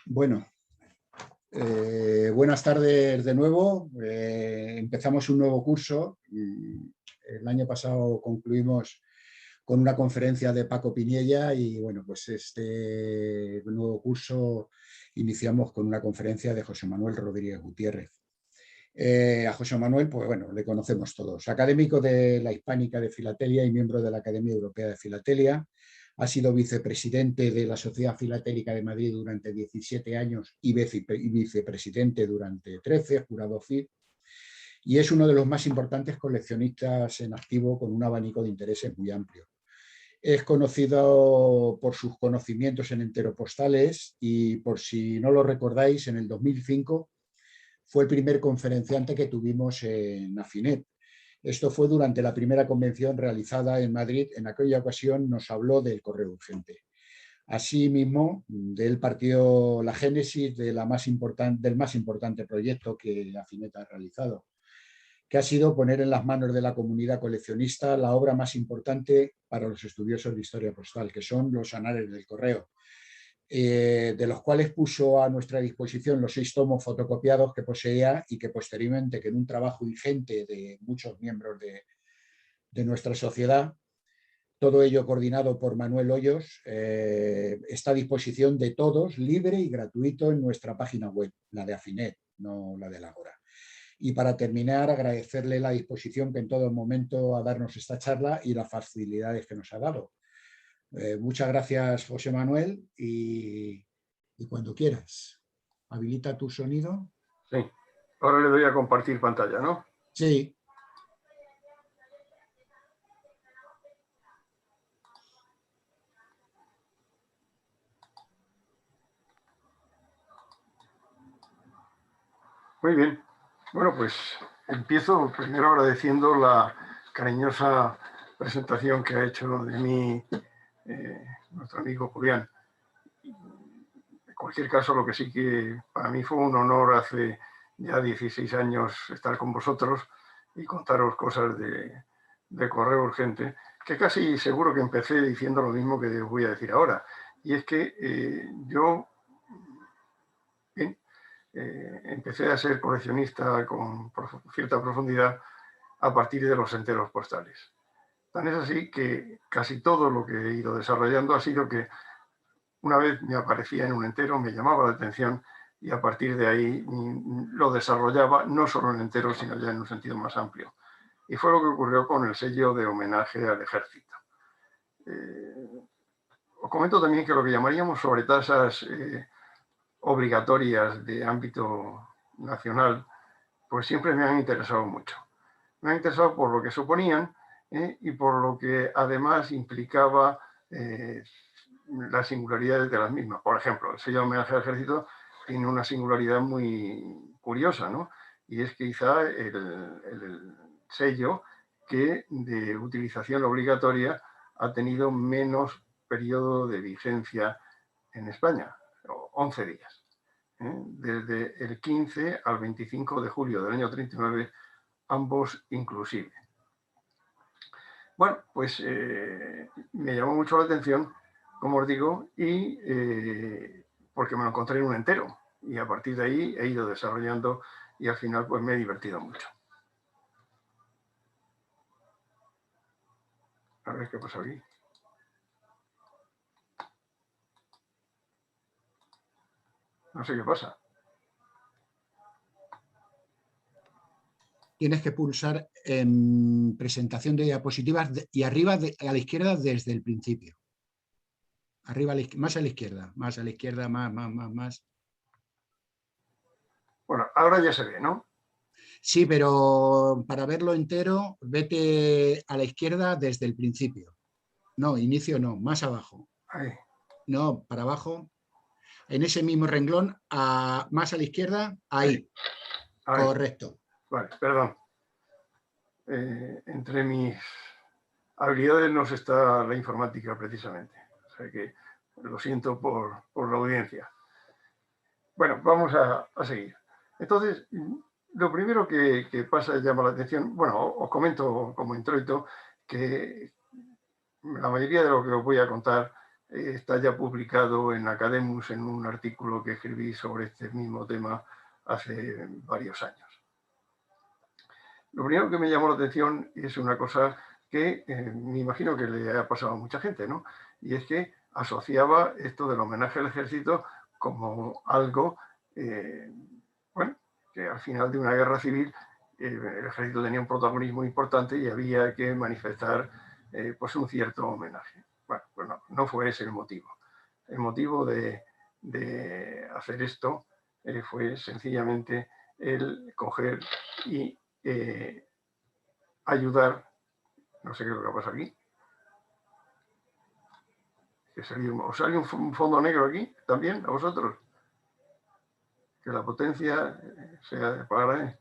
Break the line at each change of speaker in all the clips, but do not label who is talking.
Bueno, buenas tardes de nuevo. Empezamos un nuevo curso. El año pasado concluimos con una conferencia de Paco Piniella y bueno, pues este nuevo curso iniciamos con una conferencia de José Manuel Rodríguez Gutiérrez. A José Manuel, pues bueno, le conocemos todos. Académico de la Hispánica de Filatelia y miembro de la Academia Europea de Filatelia. Ha sido vicepresidente de la Sociedad Filatélica de Madrid durante 17 años y vicepresidente durante 13, jurado FIL. Y es uno de los más importantes coleccionistas en activo con un abanico de intereses muy amplio. Es conocido por sus conocimientos en enteropostales y, por si no lo recordáis, en el 2005 fue el primer conferenciante que tuvimos en Afinet. Esto fue durante la primera convención realizada en Madrid. En aquella ocasión nos habló del correo urgente. Asimismo, de él partió la génesis de del más importante proyecto que Afinet ha realizado, que ha sido poner en las manos de la comunidad coleccionista la obra más importante para los estudiosos de historia postal, que son los anales del correo, de los cuales puso a nuestra disposición los 6 tomos fotocopiados que poseía y que posteriormente, que en un trabajo ingente de muchos miembros de nuestra sociedad, todo ello coordinado por Manuel Hoyos, está a disposición de todos, libre y gratuito, en nuestra página web, la de Afinet, no la del Ágora. Y para terminar, agradecerle la disposición que en todo momento a darnos esta charla y las facilidades que nos ha dado. Muchas gracias, José Manuel, y cuando quieras. Habilita tu sonido.
Sí, ahora le doy a compartir pantalla, ¿no?
Sí.
Muy bien. Bueno, pues empiezo primero agradeciendo la cariñosa presentación que ha hecho de mí nuestro amigo Julián. En cualquier caso, lo que sí que para mí fue un honor hace ya 16 años estar con vosotros y contaros cosas de correo urgente, que casi seguro que empecé diciendo lo mismo que os voy a decir ahora. Y es que yo empecé a ser coleccionista con cierta profundidad a partir de los enteros postales. Tan es así que casi todo lo que he ido desarrollando ha sido que una vez me aparecía en un entero, me llamaba la atención y a partir de ahí lo desarrollaba no solo en enteros, sino ya en un sentido más amplio. Y fue lo que ocurrió con el sello de homenaje al ejército. Os comento también que lo que llamaríamos sobretasas obligatorias de ámbito nacional, pues siempre me han interesado mucho. Me han interesado por lo que suponían y por lo que además implicaba las singularidades de las mismas. Por ejemplo, el sello de homenaje al ejército tiene una singularidad muy curiosa, ¿no? Y es quizá el sello que de utilización obligatoria ha tenido menos periodo de vigencia en España, 11 días. Desde el 15 al 25 de julio del año 39, ambos inclusive. Bueno, pues me llamó mucho la atención, como os digo, y porque me lo encontré en un entero. Y a partir de ahí he ido desarrollando y al final pues me he divertido mucho. A ver qué pasa aquí. No sé qué pasa.
Tienes que pulsar en presentación de diapositivas y arriba a la izquierda desde el principio. Arriba, más a la izquierda, más.
Bueno, ahora ya se ve, ¿no?
Sí, pero para verlo entero, vete a la izquierda desde el principio. No, inicio no, más abajo.
Ahí.
No, para abajo. En ese mismo renglón, más a la izquierda, ahí.
Ahí.
Correcto.
Vale, perdón. Entre mis habilidades no está la informática precisamente. O sea que lo siento por la audiencia. Bueno, vamos a seguir. Entonces, lo primero que pasa, llama la atención, bueno, os comento como introito que la mayoría de lo que os voy a contar está ya publicado en Academus en un artículo que escribí sobre este mismo tema hace varios años. Lo primero que me llamó la atención es una cosa que me imagino que le ha pasado a mucha gente, ¿no? Y es que asociaba esto del homenaje al ejército como algo, bueno, que al final de una guerra civil el ejército tenía un protagonismo importante y había que manifestar pues un cierto homenaje. Bueno, pues no fue ese el motivo. El motivo de hacer esto fue sencillamente el coger y ayudar, no sé qué es lo que pasa aquí, que ¿os sale un fondo negro aquí también a vosotros? Que la potencia se apagará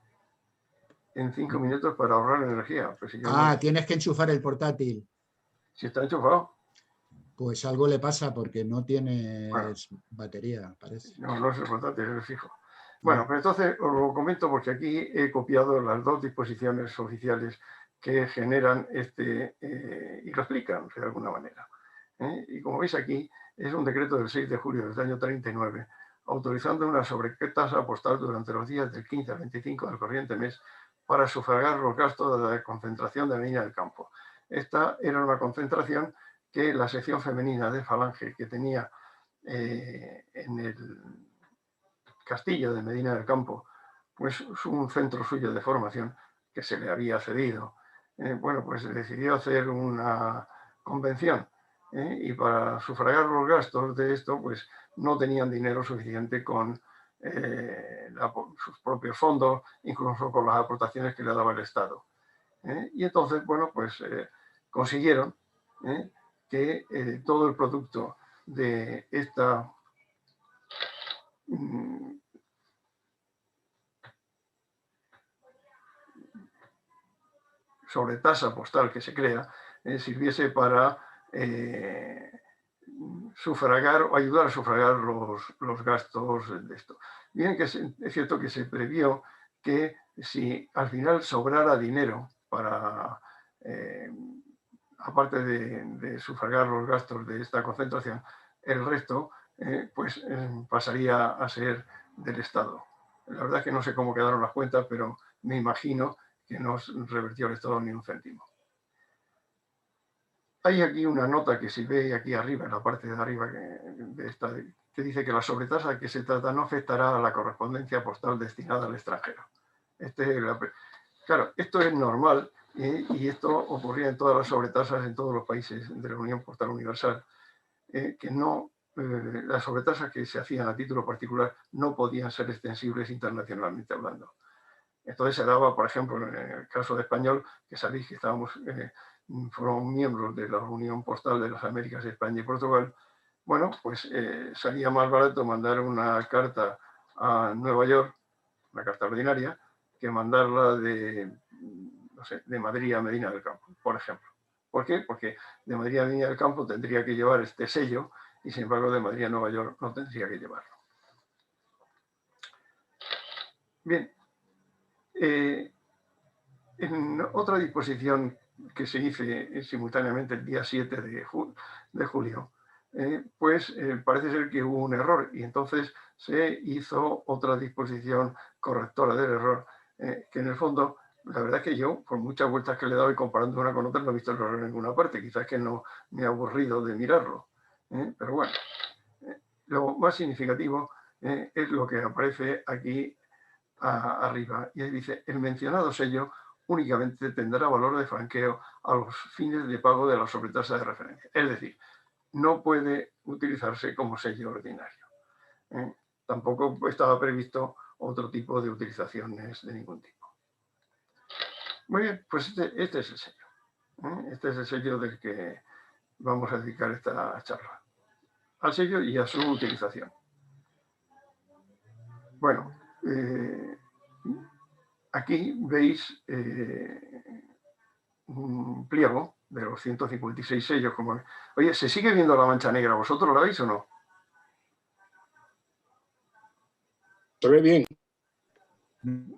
en 5 minutos para ahorrar energía. Pues si
tienes que enchufar el portátil.
Si está enchufado.
Pues algo le pasa porque no tienes batería, parece.
No es el portátil, es el fijo. Bueno, pues entonces os lo comento porque aquí he copiado las 2 disposiciones oficiales que generan y lo explican de alguna manera. Y como veis aquí, es un decreto del 6 de julio del año 39, autorizando una sobretasa postal durante los días del 15 al 25 del corriente mes para sufragar los gastos de la concentración de Medina del Campo. Esta era una concentración que la sección femenina de Falange, que tenía en el castillo de Medina del Campo, pues un centro suyo de formación que se le había cedido. Bueno, pues decidió hacer una convención y para sufragar los gastos de esto, pues no tenían dinero suficiente con sus propios fondos, incluso con las aportaciones que le daba el Estado. Y entonces, bueno, pues consiguieron que todo el producto de esta sobretasa postal que se crea sirviese para sufragar o ayudar a sufragar los gastos de esto. Bien que es cierto que se previó que si al final sobrara dinero para, aparte de sufragar los gastos de esta concentración, el resto pues pasaría a ser del Estado. La verdad es que no sé cómo quedaron las cuentas, pero me imagino que no revertió el Estado ni un céntimo. Hay aquí una nota que se ve aquí arriba, en la parte de arriba que dice que la sobretasa de que se trata no afectará a la correspondencia postal destinada al extranjero. Claro, esto es normal y esto ocurría en todas las sobretasas en todos los países de la Unión Postal Universal, que no, las sobretasas que se hacían a título particular no podían ser extensibles internacionalmente hablando. Entonces se daba, por ejemplo, en el caso de Español, que sabéis que fueron miembros de la Unión Postal de las Américas, España y Portugal. Bueno, pues salía más barato mandar una carta a Nueva York, una carta ordinaria, que mandarla de Madrid a Medina del Campo, por ejemplo. ¿Por qué? Porque de Madrid a Medina del Campo tendría que llevar este sello y, sin embargo, de Madrid a Nueva York no tendría que llevarlo. Bien. En otra disposición que se hizo simultáneamente el día 7 de julio, pues parece ser que hubo un error y entonces se hizo otra disposición correctora del error, que en el fondo, la verdad es que yo, por muchas vueltas que le he dado y comparando una con otra, no he visto el error en ninguna parte, quizás que no me he aburrido de mirarlo, pero bueno, lo más significativo es lo que aparece aquí arriba, y ahí dice: el mencionado sello únicamente tendrá valor de franqueo a los fines de pago de la sobretasa de referencia. Es decir, no puede utilizarse como sello ordinario. Tampoco estaba previsto otro tipo de utilizaciones de ningún tipo. Muy bien, pues este es el sello. Este es el sello del que vamos a dedicar esta charla. Al sello y a su utilización. Bueno, aquí veis un pliego de los 156 sellos. Oye, ¿se sigue viendo la mancha negra? ¿Vosotros la veis o no?
Se ve bien.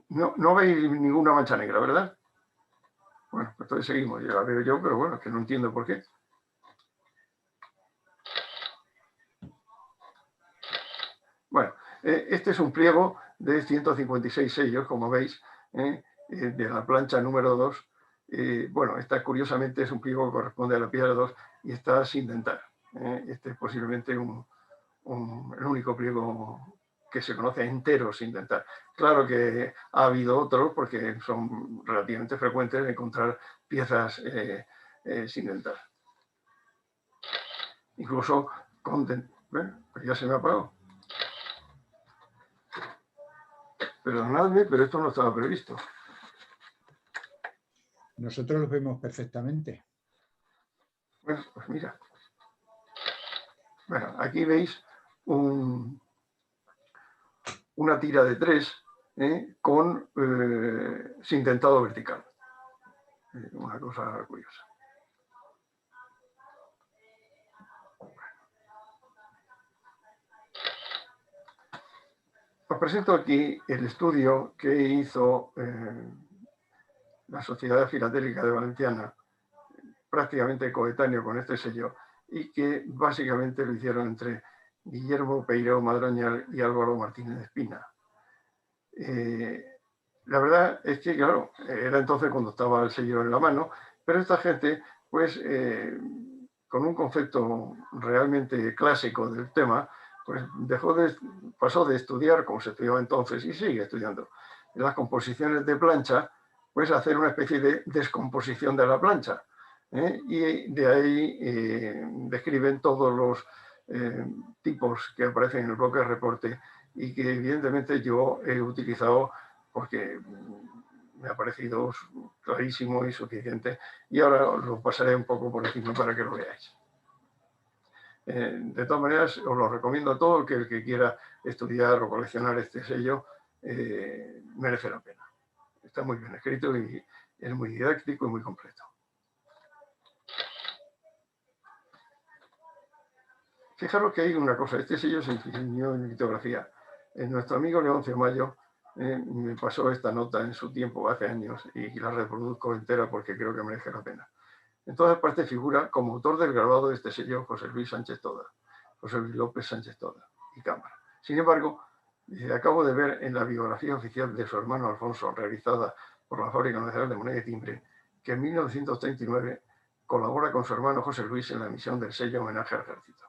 No veis ninguna mancha negra, ¿verdad? Bueno, pues entonces seguimos. Ya la veo yo, pero bueno, es que no entiendo por qué. Este es un pliego de 156 sellos, como veis, de la plancha número 2. Bueno, esta curiosamente es un pliego que corresponde a la piedra 2 y está sin dentar. Este es posiblemente el único pliego que se conoce entero sin dentar. Claro que ha habido otros, porque son relativamente frecuentes encontrar piezas sin dentar. Incluso con dentar. Ya se me ha apagado. Perdonadme, pero esto no estaba previsto.
Nosotros los vemos perfectamente.
Bueno, pues mira. Bueno, aquí veis una tira de 3 con sin dentado vertical. Una cosa curiosa. Os presento aquí el estudio que hizo la Sociedad Filatélica de Valenciana, prácticamente coetáneo con este sello, y que básicamente lo hicieron entre Guillermo Peiró Madroñal y Álvaro Martínez Espina. La verdad es que, claro, era entonces cuando estaba el sello en la mano, pero esta gente, pues, con un concepto realmente clásico del tema, pues pasó de estudiar, como se estudiaba entonces, y sigue estudiando, las composiciones de plancha, pues hacer una especie de descomposición de la plancha. Y de ahí describen todos los tipos que aparecen en el bloque de reporte y que evidentemente yo he utilizado porque me ha parecido clarísimo y suficiente, y ahora os lo pasaré un poco por encima para que lo veáis. De todas maneras, os lo recomiendo a todo el que quiera estudiar o coleccionar este sello, merece la pena. Está muy bien escrito y es muy didáctico y muy completo. Fijaros que hay una cosa, este sello se diseñó en litografía. Nuestro amigo Leoncio Mayo me pasó esta nota en su tiempo, hace años, y la reproduzco entera porque creo que merece la pena. En todas partes figura como autor del grabado de este sello José Luis Sánchez Toda, José Luis López Sánchez Toda y Cámara. Sin embargo, acabo de ver en la biografía oficial de su hermano Alfonso, realizada por la Fábrica Nacional de Moneda y Timbre, que en 1939 colabora con su hermano José Luis en la emisión del sello Homenaje al Ejército.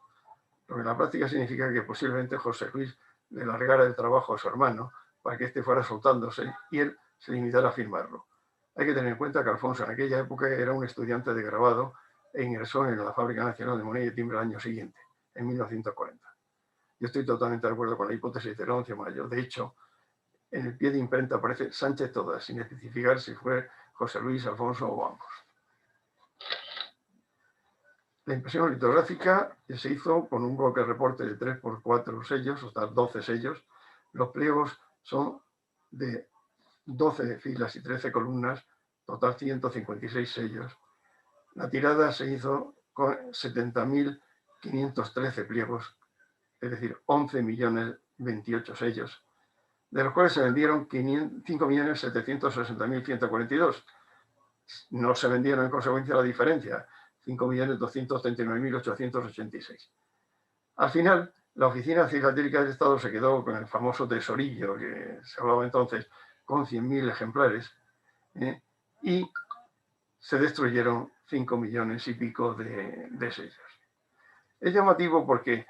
Lo que en la práctica significa que posiblemente José Luis le largara el trabajo a su hermano para que éste fuera soltándose y él se limitara a firmarlo. Hay que tener en cuenta que Alfonso en aquella época era un estudiante de grabado e ingresó en la Fábrica Nacional de Moneda y Timbre el año siguiente, en 1940. Yo estoy totalmente de acuerdo con la hipótesis de Leoncio Mayo. De hecho, en el pie de imprenta aparece Sánchez Toda, sin especificar si fue José Luis, Alfonso o ambos. La impresión litográfica se hizo con un bloque de reporte de 3x4 sellos, o sea, 12 sellos. Los pliegos son de 12 filas y 13 columnas, total 156 sellos. La tirada se hizo con 70.513 pliegos, es decir, 11.028 sellos, de los cuales se vendieron 5.760.142. No se vendieron en consecuencia la diferencia, 5.239.886. Al final, la Oficina Filatélica del Estado se quedó con el famoso tesorillo que se hablaba entonces, con 100.000 ejemplares, y se destruyeron 5 millones y pico de sellos. Es llamativo porque,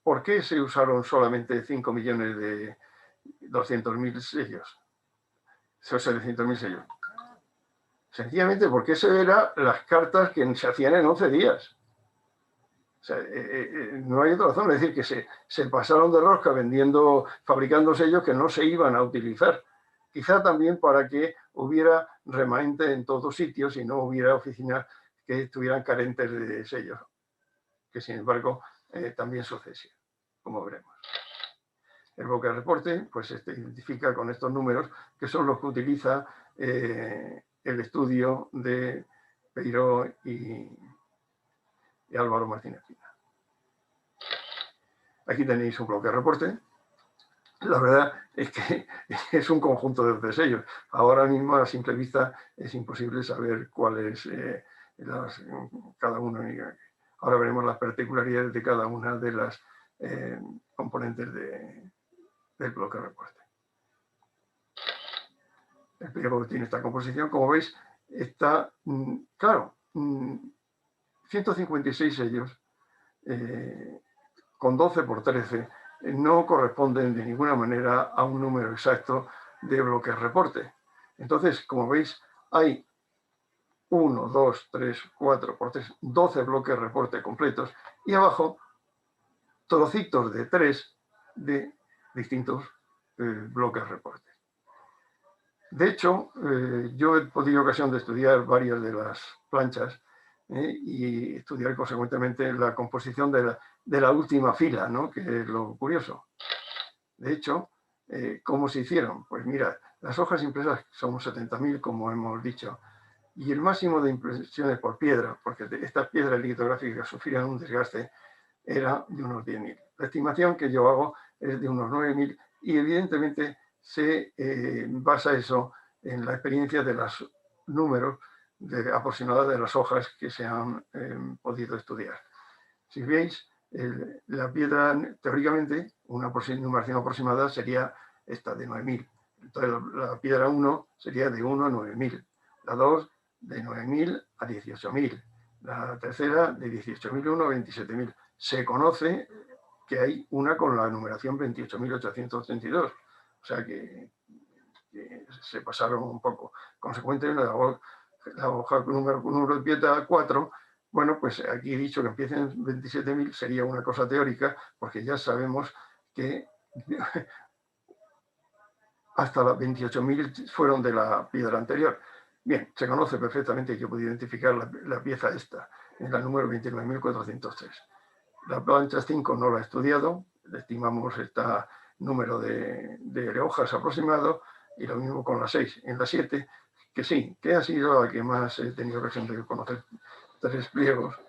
¿por qué se usaron solamente 5.200.000 sellos? Esos 700.000 sellos. Sencillamente porque eso eran las cartas que se hacían en 11 días. O sea, no hay otra razón, es decir, que se pasaron de rosca fabricando sellos que no se iban a utilizar. Quizá también para que hubiera remanente en todos sitios y no hubiera oficinas que estuvieran carentes de sellos, que sin embargo también sucede, como veremos. El bloque de reporte pues, identifica con estos números, que son los que utiliza el estudio de Peiró y Álvaro Martínez Espina. Aquí tenéis un bloque de reporte. La verdad es que es un conjunto de 12 sellos. Ahora mismo, a simple vista, es imposible saber cuál es cada uno. Ahora veremos las particularidades de cada una de las componentes del bloque reporte. El pliego tiene esta composición, como veis, está, claro, 156 sellos con 12 por 13 no corresponden de ninguna manera a un número exacto de bloques reporte. Entonces, como veis, hay 1, 2, 3, 4 por 3, 12 bloques reporte completos y abajo trocitos de 3 de distintos bloques reporte. De hecho, yo he tenido ocasión de estudiar varias de las planchas y estudiar consecuentemente la composición de la última fila, ¿no? Que es lo curioso. De hecho, ¿cómo se hicieron? Pues mira, las hojas impresas son 70.000, como hemos dicho, y el máximo de impresiones por piedra, porque estas piedras litográficas sufrían un desgaste, era de unos 10.000. La estimación que yo hago es de unos 9.000 y evidentemente se basa eso en la experiencia de los números aproximados de las hojas que se han podido estudiar. Si veis, la piedra, teóricamente, una numeración aproximada sería esta de 9.000. Entonces, la piedra 1 sería de 1 a 9.000. La 2 de 9.000 a 18.000. La tercera de 18.001 a 27.000. Se conoce que hay una con la numeración 28.832. O sea que se pasaron un poco. Consecuentemente, la hoja número de piedra 4, bueno, pues aquí he dicho que empiecen en 27.000, sería una cosa teórica, porque ya sabemos que hasta las 28.000 fueron de la piedra anterior. Bien, se conoce perfectamente y yo puedo identificar la pieza esta, en la número 29.403. La plancha 5 no la he estudiado, estimamos este número de hojas aproximado, y lo mismo con la 6. En la 7, que sí, que ha sido la que más he tenido ocasión de conocer, 3 pliegos,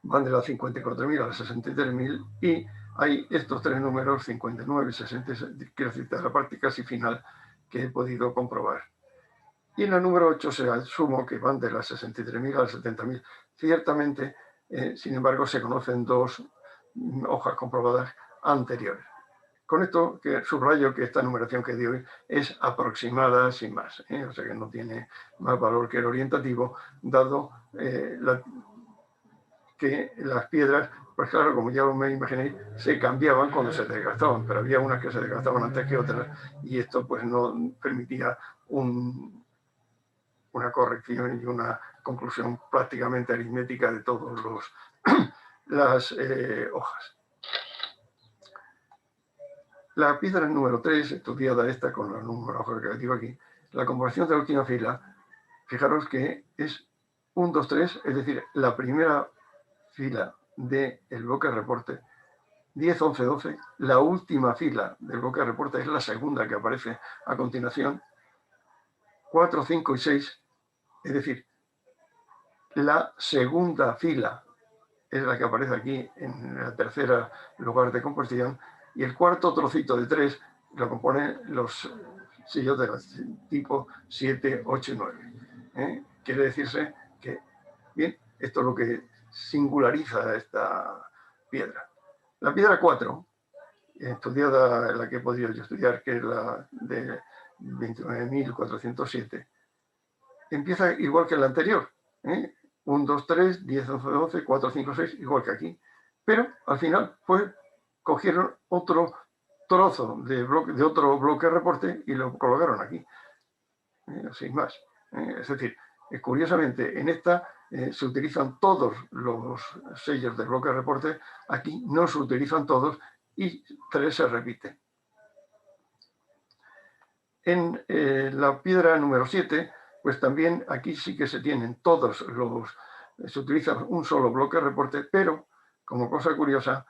van de las 54.000 a las 63.000, y hay estos 3 números, 59 y 60, quiero decir, la parte casi final que he podido comprobar. Y en la número 8 se asumo que van de las 63.000 a las 70.000. Ciertamente, sin embargo, se conocen 2 hojas comprobadas anteriores. Con esto que subrayo que esta numeración que di hoy es aproximada sin más, o sea que no tiene más valor que el orientativo, dado que las piedras, pues claro, como ya me imaginéis, se cambiaban cuando se desgastaban, pero había unas que se desgastaban antes que otras y esto pues no permitía una corrección y una conclusión prácticamente aritmética de todas las hojas. La piedra número 3, estudiada esta con los números que digo aquí, la comparación de la última fila, fijaros que es 1, 2, 3, es decir, la primera fila del bloque de reporte, 10, 11, 12, la última fila del bloque de reporte es la segunda que aparece a continuación, 4, 5 y 6, es decir, la segunda fila es la que aparece aquí en la tercera lugar de composición, y el cuarto trocito de 3 lo componen los sellos de tipo 7, 8 y 9. Quiere decirse que, bien, esto es lo que singulariza esta piedra. La piedra 4, estudiada, la que he podido yo estudiar, que es la de 29.407, empieza igual que la anterior, 1, 2, 3, 10, 11, 12, 4, 5, 6, igual que aquí. Pero al final pues cogieron otro trozo de otro bloque de reporte y lo colocaron aquí, sin más. Es decir, curiosamente en esta se utilizan todos los sellos del bloque de reporte, aquí no se utilizan todos y 3 se repiten. En la piedra número 7, pues también aquí sí que se tienen todos se utiliza un solo bloque de reporte, pero como cosa curiosa,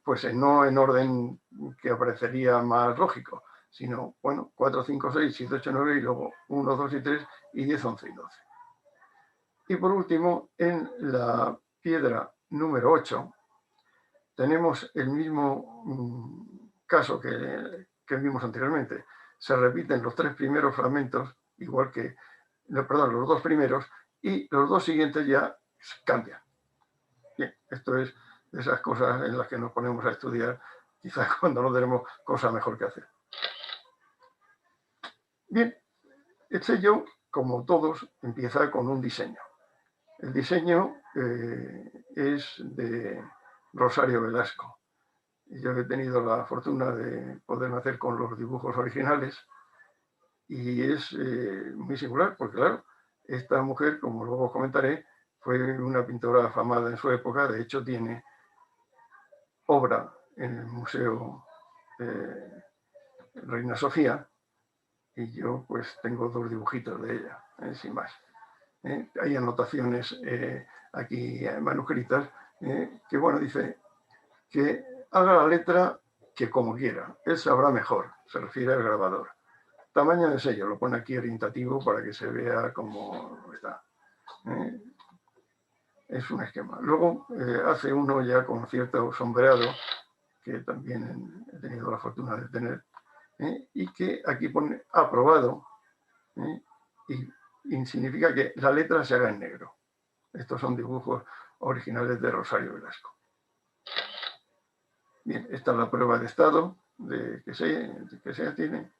pues no en orden que aparecería más lógico, sino, bueno, 4, 5, 6, 7, 8, 9 y luego 1, 2 y 3 y 10, 11 y 12. Y por último, en la piedra número 8, tenemos el mismo caso que vimos anteriormente. Se repiten los 3 primeros fragmentos, igual que, perdón, los 2 primeros, y los 2 siguientes ya cambian. Bien, esto es esas cosas en las que nos ponemos a estudiar, quizás cuando no tenemos cosa mejor que hacer. Bien, el sello, como todos, empieza con un diseño. El diseño es de Rosario Velasco. Yo he tenido la fortuna de poder hacer con los dibujos originales y es muy singular porque, claro, esta mujer, como luego comentaré, fue una pintora afamada en su época. De hecho, tiene obra en el Museo Reina Sofía y yo pues tengo 2 dibujitos de ella, sin más. Hay anotaciones aquí manuscritas que, bueno, dice que haga la letra que como quiera, él sabrá mejor, se refiere al grabador. Tamaño de sello, lo pone aquí orientativo para que se vea cómo está. Es un esquema. Luego hace uno ya con cierto sombreado, que también he tenido la fortuna de tener, y que aquí pone aprobado, y significa que la letra se haga en negro. Estos son dibujos originales de Rosario Velasco. Bien, esta es la prueba de estado que se tiene.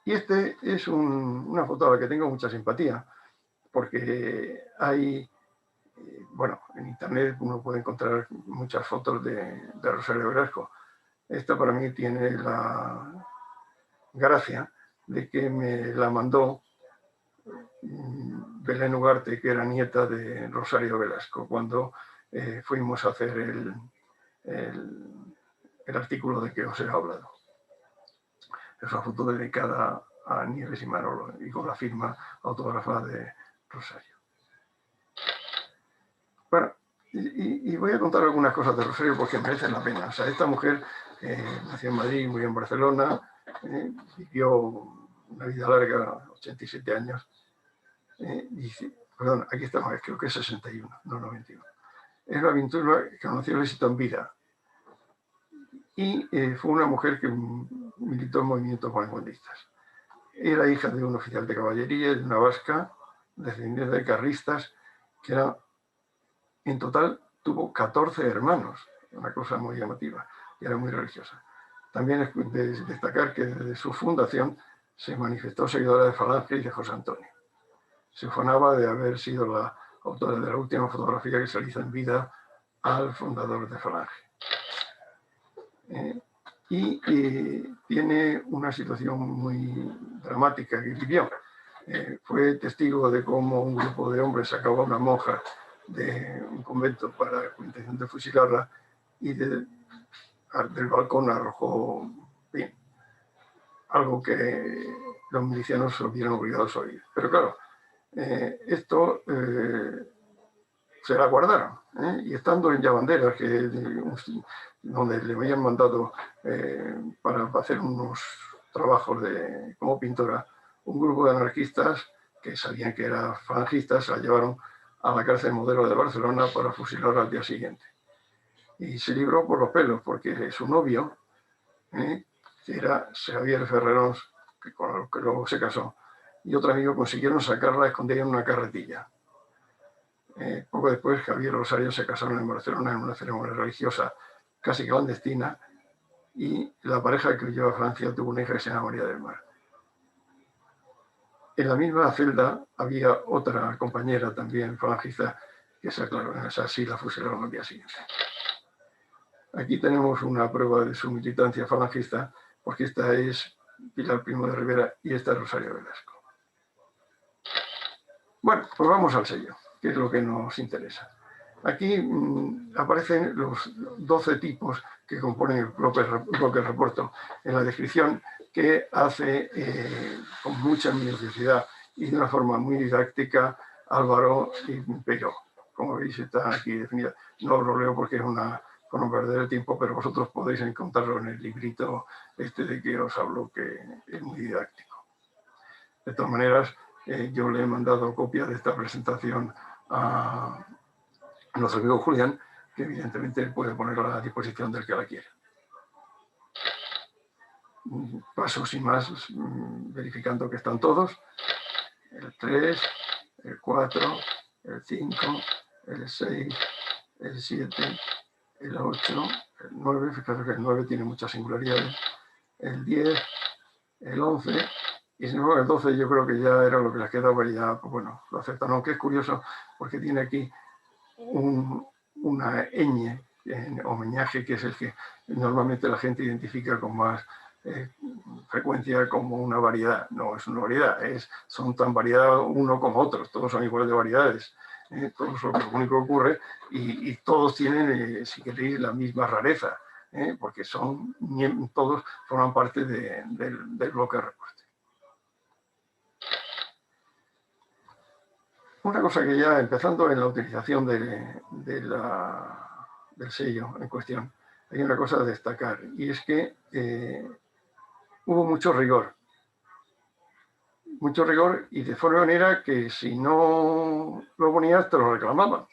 Y este es una foto a la que tengo mucha simpatía, porque hay, bueno, en internet uno puede encontrar muchas fotos de Rosario Velasco. Esta para mí tiene la gracia de que me la mandó Belén Ugarte, que era nieta de Rosario Velasco, cuando fuimos a hacer el artículo de que os he hablado. Es una foto dedicada a Nieves y Manolo y con la firma autógrafa de Rosario. Bueno, y voy a contar algunas cosas de Rosario porque merecen la pena. O sea, esta mujer nació en Madrid, murió en Barcelona, vivió una vida larga, 87 años. Perdón, aquí estamos, creo que es 61, no 91. Es una pintura que conoció el éxito en vida. Y fue una mujer que militó en movimientos vanguardistas. Era hija de un oficial de caballería, de una vasca, descendiente de carlistas, que era, en total tuvo 14 hermanos, una cosa muy llamativa, y era muy religiosa. También es de destacar que desde su fundación se manifestó seguidora de Falange y de José Antonio. Se ufanaba de haber sido la autora de la última fotografía que se realiza en vida al fundador de Falange. Y tiene una situación muy dramática que vivió. Fue testigo de cómo un grupo de hombres sacaba a una monja de un convento para con intención de fusilarla y del balcón arrojó algo que los milicianos se vieron obligados a oír. Pero claro, esto se la guardaron, y estando en Llavanderas, donde le habían mandado para hacer unos trabajos como pintora, un grupo de anarquistas que sabían que eran falangistas, la llevaron a la cárcel Modelo de Barcelona para fusilarla al día siguiente. Y se libró por los pelos, porque su novio, que era Xavier Ferrerós, con el que luego se casó, y otro amigo consiguieron sacarla escondida en una carretilla. Poco después, Javier y Rosario se casaron en Barcelona en una ceremonia religiosa casi clandestina y la pareja que huyó a Francia tuvo una hija que se llama María del Mar. En la misma celda había otra compañera también falangista que se aclaró, esa sí la fusilaron al día siguiente. Aquí tenemos una prueba de su militancia falangista, porque esta es Pilar Primo de Rivera y esta es Rosario Velasco. Bueno, pues vamos al sello, que es lo que nos interesa. Aquí aparecen los 12 tipos que componen el bloque reporto en la descripción, que hace con mucha minuciosidad y de una forma muy didáctica Álvaro y Peiró. Como veis, está aquí definida. No os lo leo porque es con un perder tiempo, pero vosotros podéis encontrarlo en el librito de que os hablo, que es muy didáctico. De todas maneras, yo le he mandado copia de esta presentación a nuestro amigo Julián, que evidentemente puede ponerla a disposición del que la quiera. Paso sin más, verificando que están todos. El 3, el 4, el 5, el 6, el 7, el 8, el 9, fíjate que el 9 tiene muchas singularidades, el 10, el 11, y sin embargo el 12 yo creo que ya era lo que les quedaba y ya, pues bueno, lo aceptan. Aunque es curioso porque tiene aquí una ñ en homenaje, que es el que normalmente la gente identifica con más frecuencia como una variedad. No es una variedad, son tan variedad uno como otros, todos son iguales de variedades. Todos lo único que ocurre, y todos tienen, si queréis, la misma rareza, porque todos forman parte del bloque de reporte. Una cosa que ya empezando en la utilización del sello en cuestión, hay una cosa a destacar, y es que hubo mucho rigor, y de forma manera que si no lo ponías te lo reclamaban.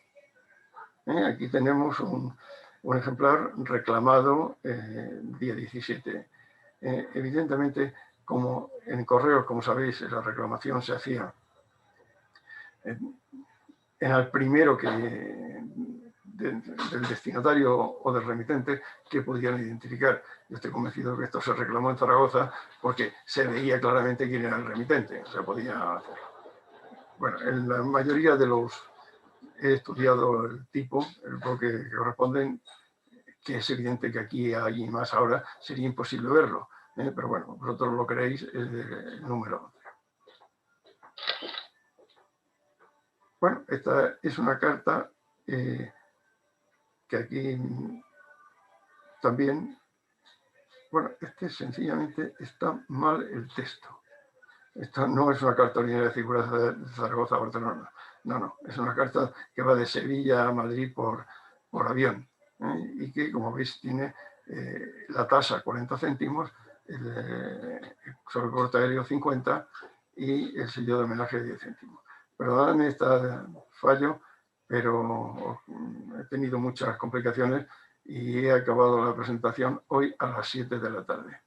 Aquí tenemos un ejemplar reclamado día 17. Evidentemente, como en correos, como sabéis, la reclamación se hacía en el primero del destinatario o del remitente que podían identificar. Yo estoy convencido que esto se reclamó en Zaragoza porque se veía claramente quién era el remitente, se podía hacer. Bueno, en la mayoría de los he estudiado el tipo, el bloque que corresponden, que es evidente que aquí hay más ahora, sería imposible verlo, pero bueno, vosotros lo queréis, es el número 11. Bueno, esta es una carta que aquí también, bueno, sencillamente está mal el texto. Esta no es una carta ordinaria de figuras de Zaragoza a Barcelona. No, es una carta que va de Sevilla a Madrid por avión, y que, como veis, tiene la tasa 40 céntimos, sobre el corte aéreo 50 y el sello de homenaje 10 céntimos. Perdóname este fallo, pero he tenido muchas complicaciones y he acabado la presentación hoy a las 7 de la tarde.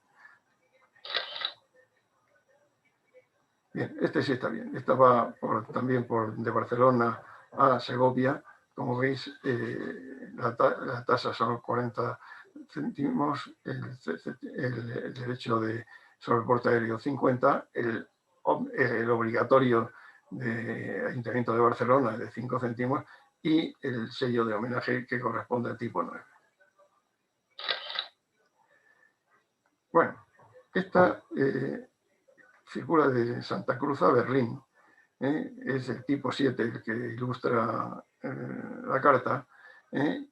Bien, este sí está bien. Esta va también de Barcelona a Segovia. Como veis, la tasa son 40 céntimos, el derecho sobre el porte aéreo 50, el obligatorio de Ayuntamiento de Barcelona de 5 céntimos y el sello de homenaje que corresponde al tipo 9. Bueno, esta figura de Santa Cruz a Berlín, es el tipo 7 el que ilustra la carta,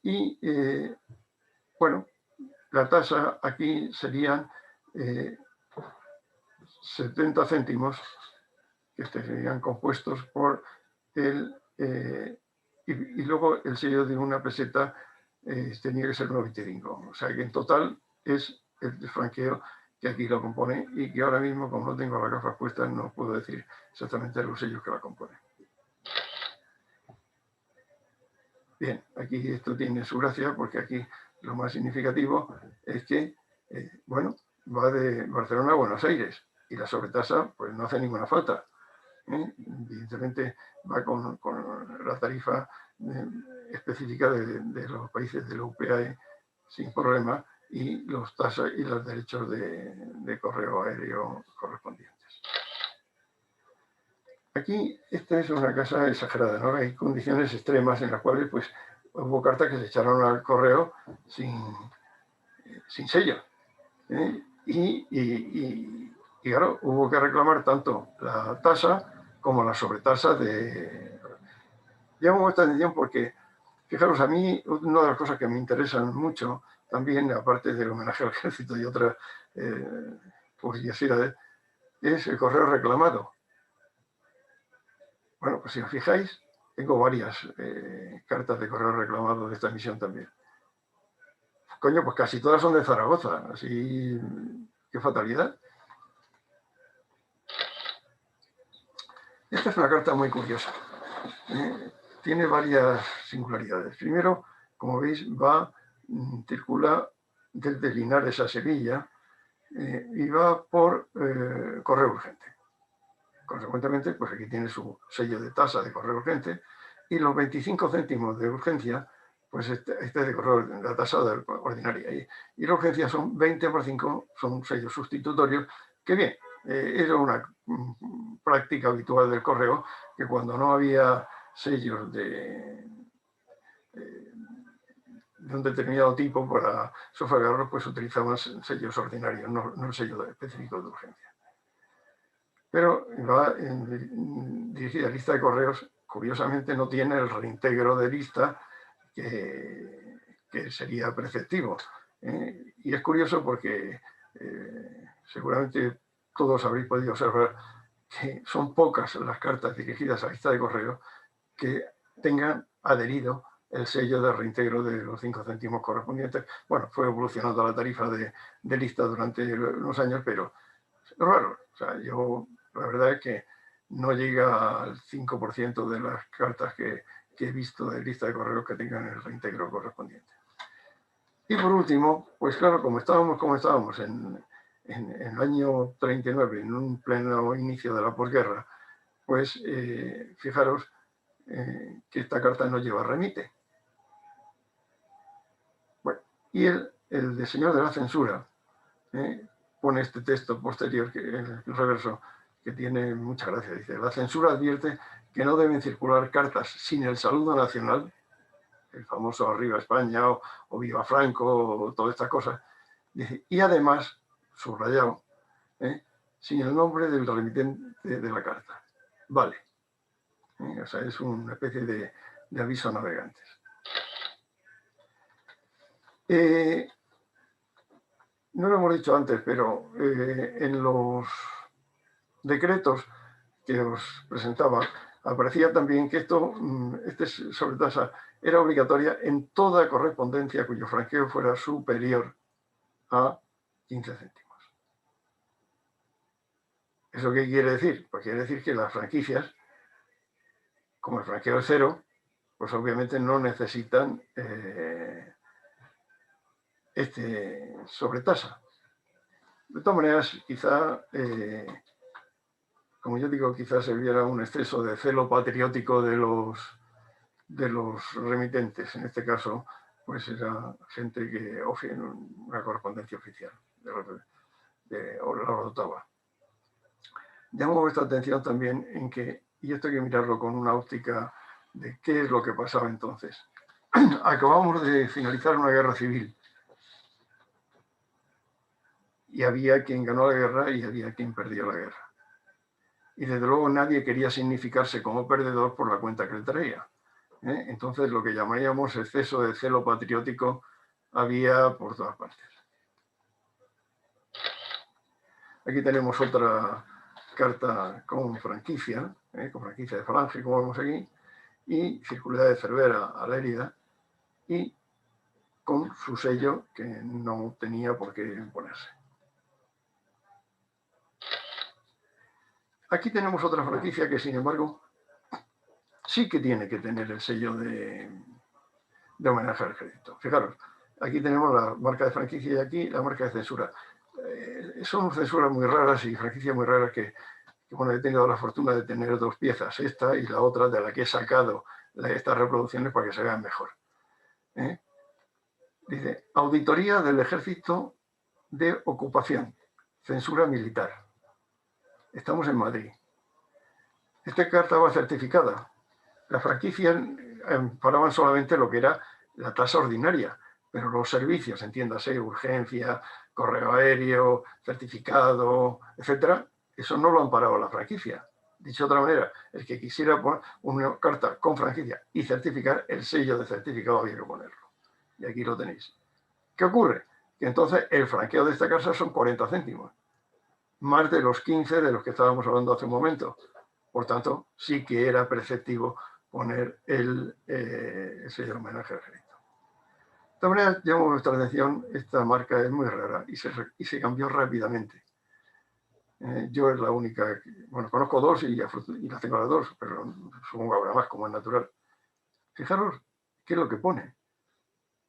y bueno, la tasa aquí serían 70 céntimos, que serían compuestos por y luego el sello de una peseta tenía que ser 95, o sea que en total es el franqueo que aquí lo compone, y que ahora mismo, como no tengo las gafas puestas, no puedo decir exactamente los sellos que la componen. Bien, aquí esto tiene su gracia, porque aquí lo más significativo es que, bueno, va de Barcelona a Buenos Aires, y la sobretasa pues no hace ninguna falta. Evidentemente va con la tarifa específica de los países de la UPAE sin problema, y los tasas y los derechos de correo aéreo correspondientes. Aquí esta es una casa exagerada, ¿no? Hay condiciones extremas en las cuales pues hubo cartas que se echaron al correo sin sello, y claro, hubo que reclamar tanto la tasa como la sobretasa de... Llamo esta atención porque, fijaros, a mí una de las cosas que me interesan mucho también, aparte del homenaje al ejército y otras curiosidades, es el correo reclamado. Bueno, pues si os fijáis, tengo varias cartas de correo reclamado de esta misión también. Coño, pues casi todas son de Zaragoza, así, qué fatalidad. Esta es una carta muy curiosa. Tiene varias singularidades. Primero, como veis, circula desde Linares a Sevilla, y va por correo urgente. Consecuentemente, pues aquí tiene su sello de tasa de correo urgente, y los 25 céntimos de urgencia pues este de correo, la tasa ordinaria. Y la urgencia son 20/5, son sellos sustitutorios, que bien, era una práctica habitual del correo, que cuando no había sellos de un determinado tipo para sufragarlos, pues utilizaban sellos ordinarios, no el sello específico de urgencia. Pero va dirigida a lista de correos, curiosamente no tiene el reintegro de lista que sería preceptivo. Y es curioso porque seguramente todos habréis podido observar que son pocas las cartas dirigidas a lista de correos que tengan adherido el sello de reintegro de los 5 céntimos correspondientes. Bueno, fue evolucionando la tarifa de lista durante unos años, pero es raro. O sea, la verdad es que no llega al 5% de las cartas que he visto de lista de correos que tengan el reintegro correspondiente. Y por último, pues claro, como estábamos en el año 39, en un pleno inicio de la posguerra, pues fijaros que esta carta no lleva remite. Bueno, y el de señor de la censura pone este texto posterior, el reverso, que tiene mucha gracia. Dice: la censura advierte que no deben circular cartas sin el saludo nacional, el famoso Arriba España o Viva Franco o todas estas cosas. Dice, y además, subrayado, sin el nombre del remitente de la carta. Vale. O sea, es una especie de aviso a navegantes. No lo hemos dicho antes, pero en los decretos que os presentaba, aparecía también que este sobretasa era obligatoria en toda correspondencia cuyo franqueo fuera superior a 15 céntimos. ¿Eso qué quiere decir? Pues quiere decir que las franquicias, como el franqueo es cero, pues obviamente no necesitan este sobretasa. De todas maneras, quizá, como yo digo, quizás se viera un exceso de celo patriótico de los remitentes. En este caso, pues era gente que ofrecía una correspondencia oficial o la adoptaba. Llamo vuestra atención también en que, y esto hay que mirarlo con una óptica de qué es lo que pasaba entonces. Acabamos de finalizar una guerra civil. Y había quien ganó la guerra y había quien perdió la guerra. Y desde luego nadie quería significarse como perdedor por la cuenta que él traía. Entonces lo que llamaríamos exceso de celo patriótico había por todas partes. Aquí tenemos otra carta con franquicia de Falange, como vemos aquí, y circularidad de Cervera a Lérida, y con su sello que no tenía por qué ponerse. Aquí tenemos otra franquicia que, sin embargo, sí que tiene que tener el sello de homenaje al crédito. Fijaros, aquí tenemos la marca de franquicia y aquí la marca de censura. Son censuras muy raras y franquicias muy raras que bueno, he tenido la fortuna de tener dos piezas, esta y la otra, de la que he sacado estas reproducciones para que se vean mejor. Dice, auditoría del Ejército de Ocupación, censura militar. Estamos en Madrid. Esta carta va certificada. Las franquicias paraban solamente lo que era la tasa ordinaria, pero los servicios, entiéndase, urgencia, correo aéreo, certificado, etcétera, eso no lo han parado la franquicia. Dicho de otra manera, el que quisiera poner una carta con franquicia y certificar, el sello de certificado había que ponerlo. Y aquí lo tenéis. ¿Qué ocurre? Que entonces el franqueo de esta casa son 40 céntimos, más de los 15 de los que estábamos hablando hace un momento. Por tanto, sí que era preceptivo poner el sello de homenaje al crédito. De todas maneras, llamo vuestra atención, esta marca es muy rara y se cambió rápidamente. Yo es la única, bueno, conozco dos y las tengo las dos, pero supongo que habrá más, como es natural. Fijaros qué es lo que pone.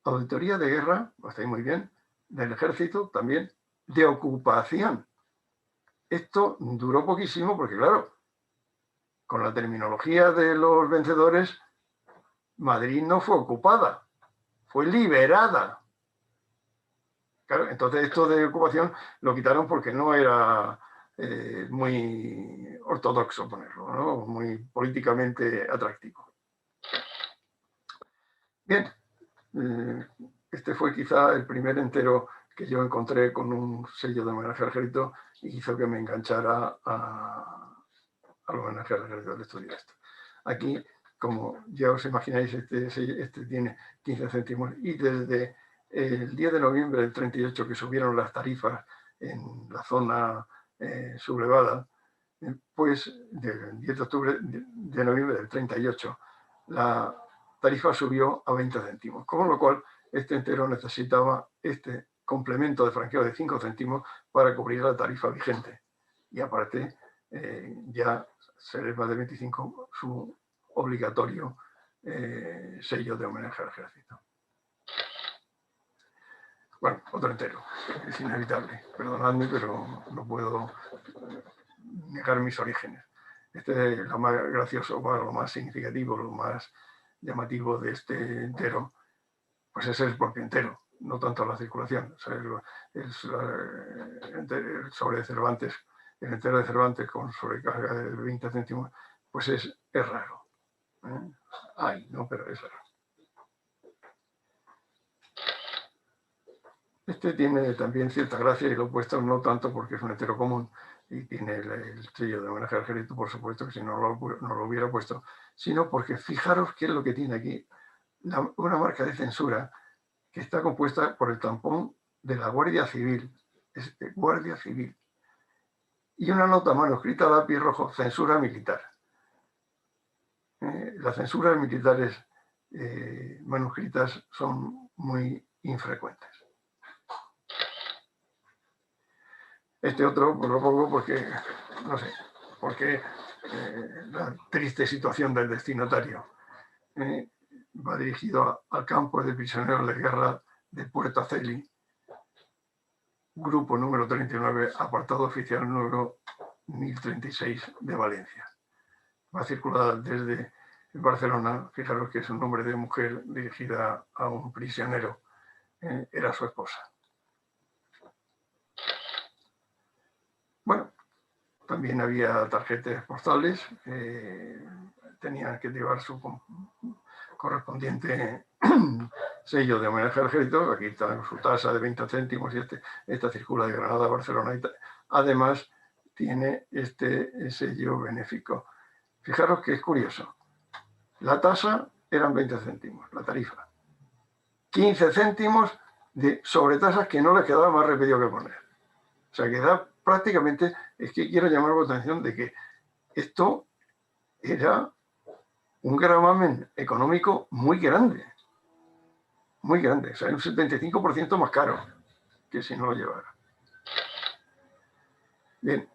Auditoría de guerra, lo estáis muy bien, del ejército también, de ocupación. Esto duró poquísimo porque, claro, con la terminología de los vencedores, Madrid no fue ocupada. fue liberada. Claro, entonces esto de ocupación lo quitaron porque no era muy ortodoxo ponerlo, ¿no? Muy políticamente atractivo. Bien, este fue quizá el primer entero que yo encontré con un sello de homenaje al ejército y hizo que me enganchara al homenaje al ejército al estudiar esto. Aquí, como ya os imagináis, este tiene 15 céntimos y desde el 10 de noviembre del 38 que subieron las tarifas en la zona sublevada, pues del 10 de octubre de noviembre del 38 la tarifa subió a 20 céntimos, con lo cual este entero necesitaba este complemento de franqueo de 5 céntimos para cubrir la tarifa vigente. Y aparte, ya se eleva de 25 su obligatorio sello de homenaje al ejército. Bueno, otro entero, es inevitable. Perdonadme, pero no puedo negar mis orígenes. Este es lo más gracioso, bueno, lo más significativo, lo más llamativo de este entero, pues ese es el propio entero, no tanto la circulación. O sea, el sobre de Cervantes, el entero de Cervantes con sobrecarga de 20 céntimos, pues es raro. Hay, ¿no? Pero es raro. Este tiene también cierta gracia y lo he puesto no tanto porque es un entero común y tiene el sello de homenaje al ejército, por supuesto, que si no lo hubiera puesto, sino porque fijaros qué es lo que tiene aquí, una marca de censura que está compuesta por el tampón de la Guardia Civil, Guardia Civil, y una nota manuscrita a lápiz rojo, censura militar. Las censuras militares manuscritas son muy infrecuentes. Este otro, pues lo pongo porque, no sé, porque la triste situación del destinatario va dirigido al campo de prisioneros de guerra de Puerto Aceli, grupo número 39, apartado oficial número 1036 de Valencia. Va circulada desde Barcelona, fijaros que es un nombre de mujer dirigida a un prisionero, era su esposa. Bueno, también había tarjetas postales, tenían que llevar su correspondiente sello de homenaje al ejército. Aquí está su tasa de 20 céntimos y esta circula de Granada a Barcelona. Además, tiene este sello benéfico. Fijaros que es curioso. La tasa eran 20 céntimos, la tarifa. 15 céntimos de sobretasas que no les quedaba más remedio que poner. O sea, que da prácticamente, es que quiero llamar la atención de que esto era un gravamen económico muy grande. Muy grande, o sea, un 75% más caro que si no lo llevara. Bien,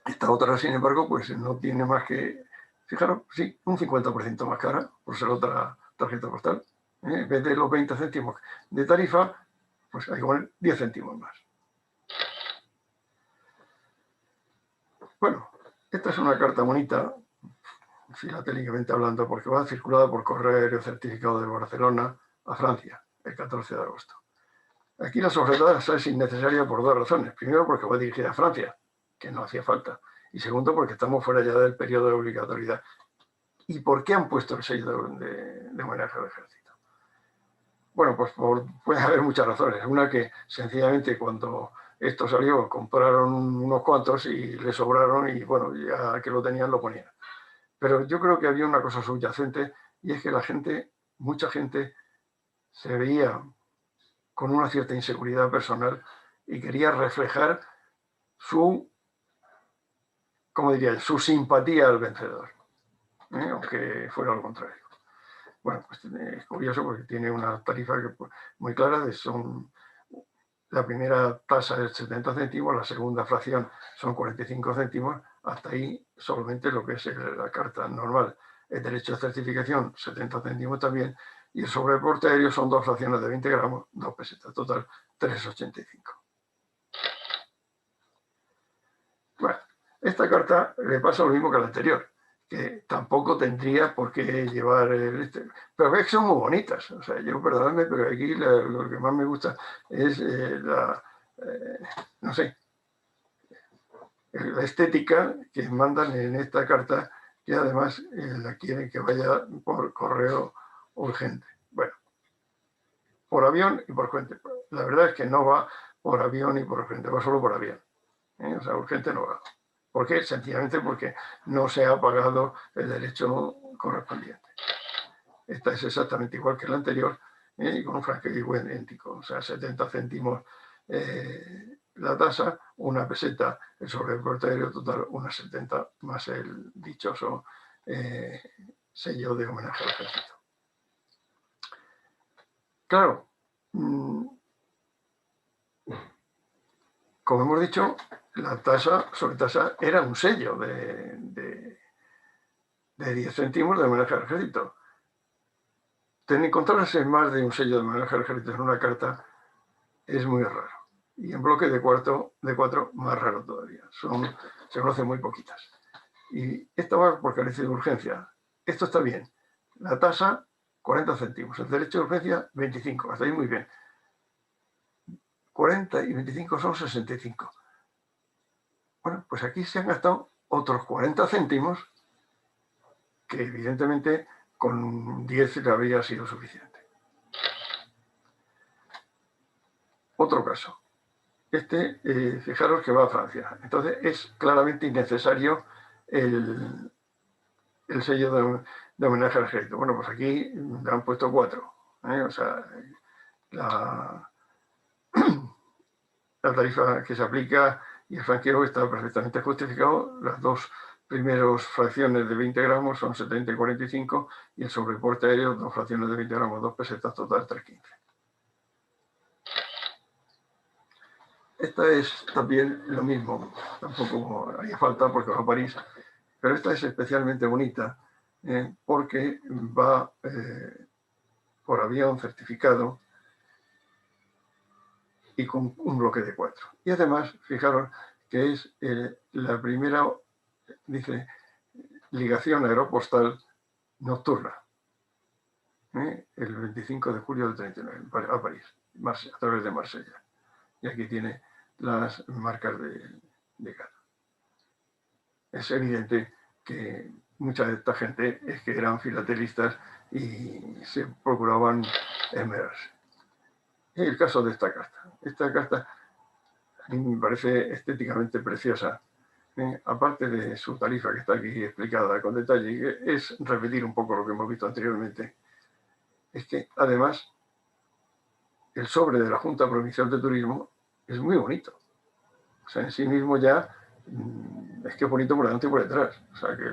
esta otra, sin embargo, pues no tiene más que, fijaros, sí, un 50% más cara, por ser otra tarjeta postal. En vez de los 20 céntimos de tarifa, pues hay que poner 10 céntimos más. Bueno, esta es una carta bonita, filatélicamente hablando, porque va circulada por correo aéreo certificado de Barcelona a Francia, el 14 de agosto. Aquí la sobretasa es innecesaria por dos razones. Primero, porque va dirigida a Francia, que no hacía falta. Y segundo, porque estamos fuera ya del periodo de obligatoriedad. ¿Y por qué han puesto el sello de homenaje al ejército? Bueno, pues puede haber muchas razones. Una que sencillamente cuando esto salió compraron unos cuantos y le sobraron y bueno, ya que lo tenían lo ponían. Pero yo creo que había una cosa subyacente y es que la gente, mucha gente, se veía con una cierta inseguridad personal y quería reflejar su, ¿cómo diría?, su simpatía al vencedor, aunque fuera lo contrario. Bueno, pues es curioso porque tiene una tarifa que, muy clara, son la primera tasa es 70 céntimos, la segunda fracción son 45 céntimos, hasta ahí solamente lo que es la carta normal. El derecho de certificación, 70 céntimos también, y el sobreporte aéreo son dos fracciones de 20 gramos, 2 pesetas, total 3,85. Bueno, esta carta le pasa lo mismo que la anterior. que tampoco tendría por qué llevar pero ves que son muy bonitas. O sea, yo perdóname, pero aquí lo que más me gusta es no sé, la estética que mandan en esta carta, que además la quieren que vaya por correo urgente. Bueno, por avión y por urgente. La verdad es que no va por avión y por urgente, va solo por avión. O sea, urgente no va. ¿Por qué? Sencillamente porque no se ha pagado el derecho correspondiente. Esta es exactamente igual que la anterior, y con un franqueo idéntico, o sea, 70 céntimos la tasa, una peseta el sobreporte aéreo total, una 70 más el dichoso sello de homenaje al ejército. Claro, como hemos dicho, la tasa sobre tasa era un sello de 10 céntimos de homenaje al ejército. Encontrarse más de un sello de homenaje al ejército en una carta es muy raro. Y en bloque de 4 más raro todavía. Se conocen muy poquitas. Y esta va por carece de urgencia. Esto está bien. La tasa, 40 céntimos. El derecho de urgencia, 25. Hasta ahí muy bien. 40 y 25 son 65. Bueno, pues aquí se han gastado otros 40 céntimos que evidentemente con 10 le habría sido suficiente. Otro caso. Fijaros que va a Francia. Entonces es claramente innecesario el sello de homenaje al ejército. Bueno, pues aquí le han puesto 4. O sea, la tarifa que se aplica y el franqueo está perfectamente justificado. Las dos primeras fracciones de 20 gramos son 70 y 45 y el sobreporte aéreo, 2 fracciones de 20 gramos, 2 pesetas, total 3,15. Esta es también lo mismo, tampoco haría falta porque va a París, pero esta es especialmente bonita porque va por avión certificado y con un bloque de 4. Y además, fijaros que es la primera, dice, ligación aeropostal nocturna, el 25 de julio del 39, a París, a través de Marsella. Y aquí tiene las marcas de cada. Es evidente que mucha de esta gente es que eran filatelistas y se procuraban esmerarse. Es el caso de esta carta. Esta carta a mí me parece estéticamente preciosa. Aparte de su tarifa que está aquí explicada con detalle, es repetir un poco lo que hemos visto anteriormente. Es que además el sobre de la Junta Provincial de Turismo es muy bonito. O sea, en sí mismo ya es que es bonito por delante y por detrás. O sea, que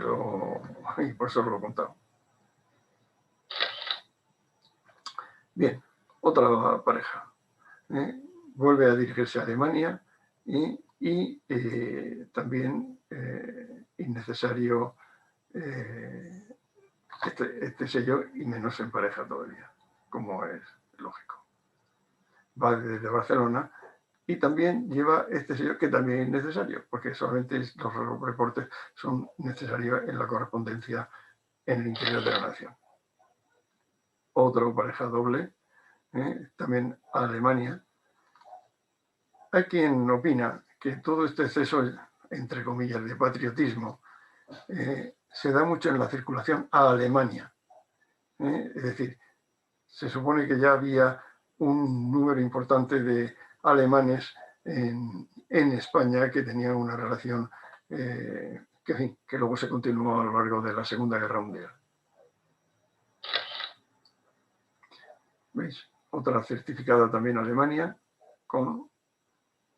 y por eso lo he contado. Bien, otra pareja. Vuelve a dirigirse a Alemania y también innecesario este sello y menos en pareja todavía, como es lógico. Va desde Barcelona y también lleva este sello que también es necesario, porque solamente los reportes son necesarios en la correspondencia en el interior de la nación. Otra pareja doble, también a Alemania. Hay quien opina que todo este exceso, entre comillas, de patriotismo, se da mucho en la circulación a Alemania. Es decir, se supone que ya había un número importante de alemanes en España que tenían una relación que luego se continuó a lo largo de la Segunda Guerra Mundial. ¿Veis? Otra certificada también Alemania, con,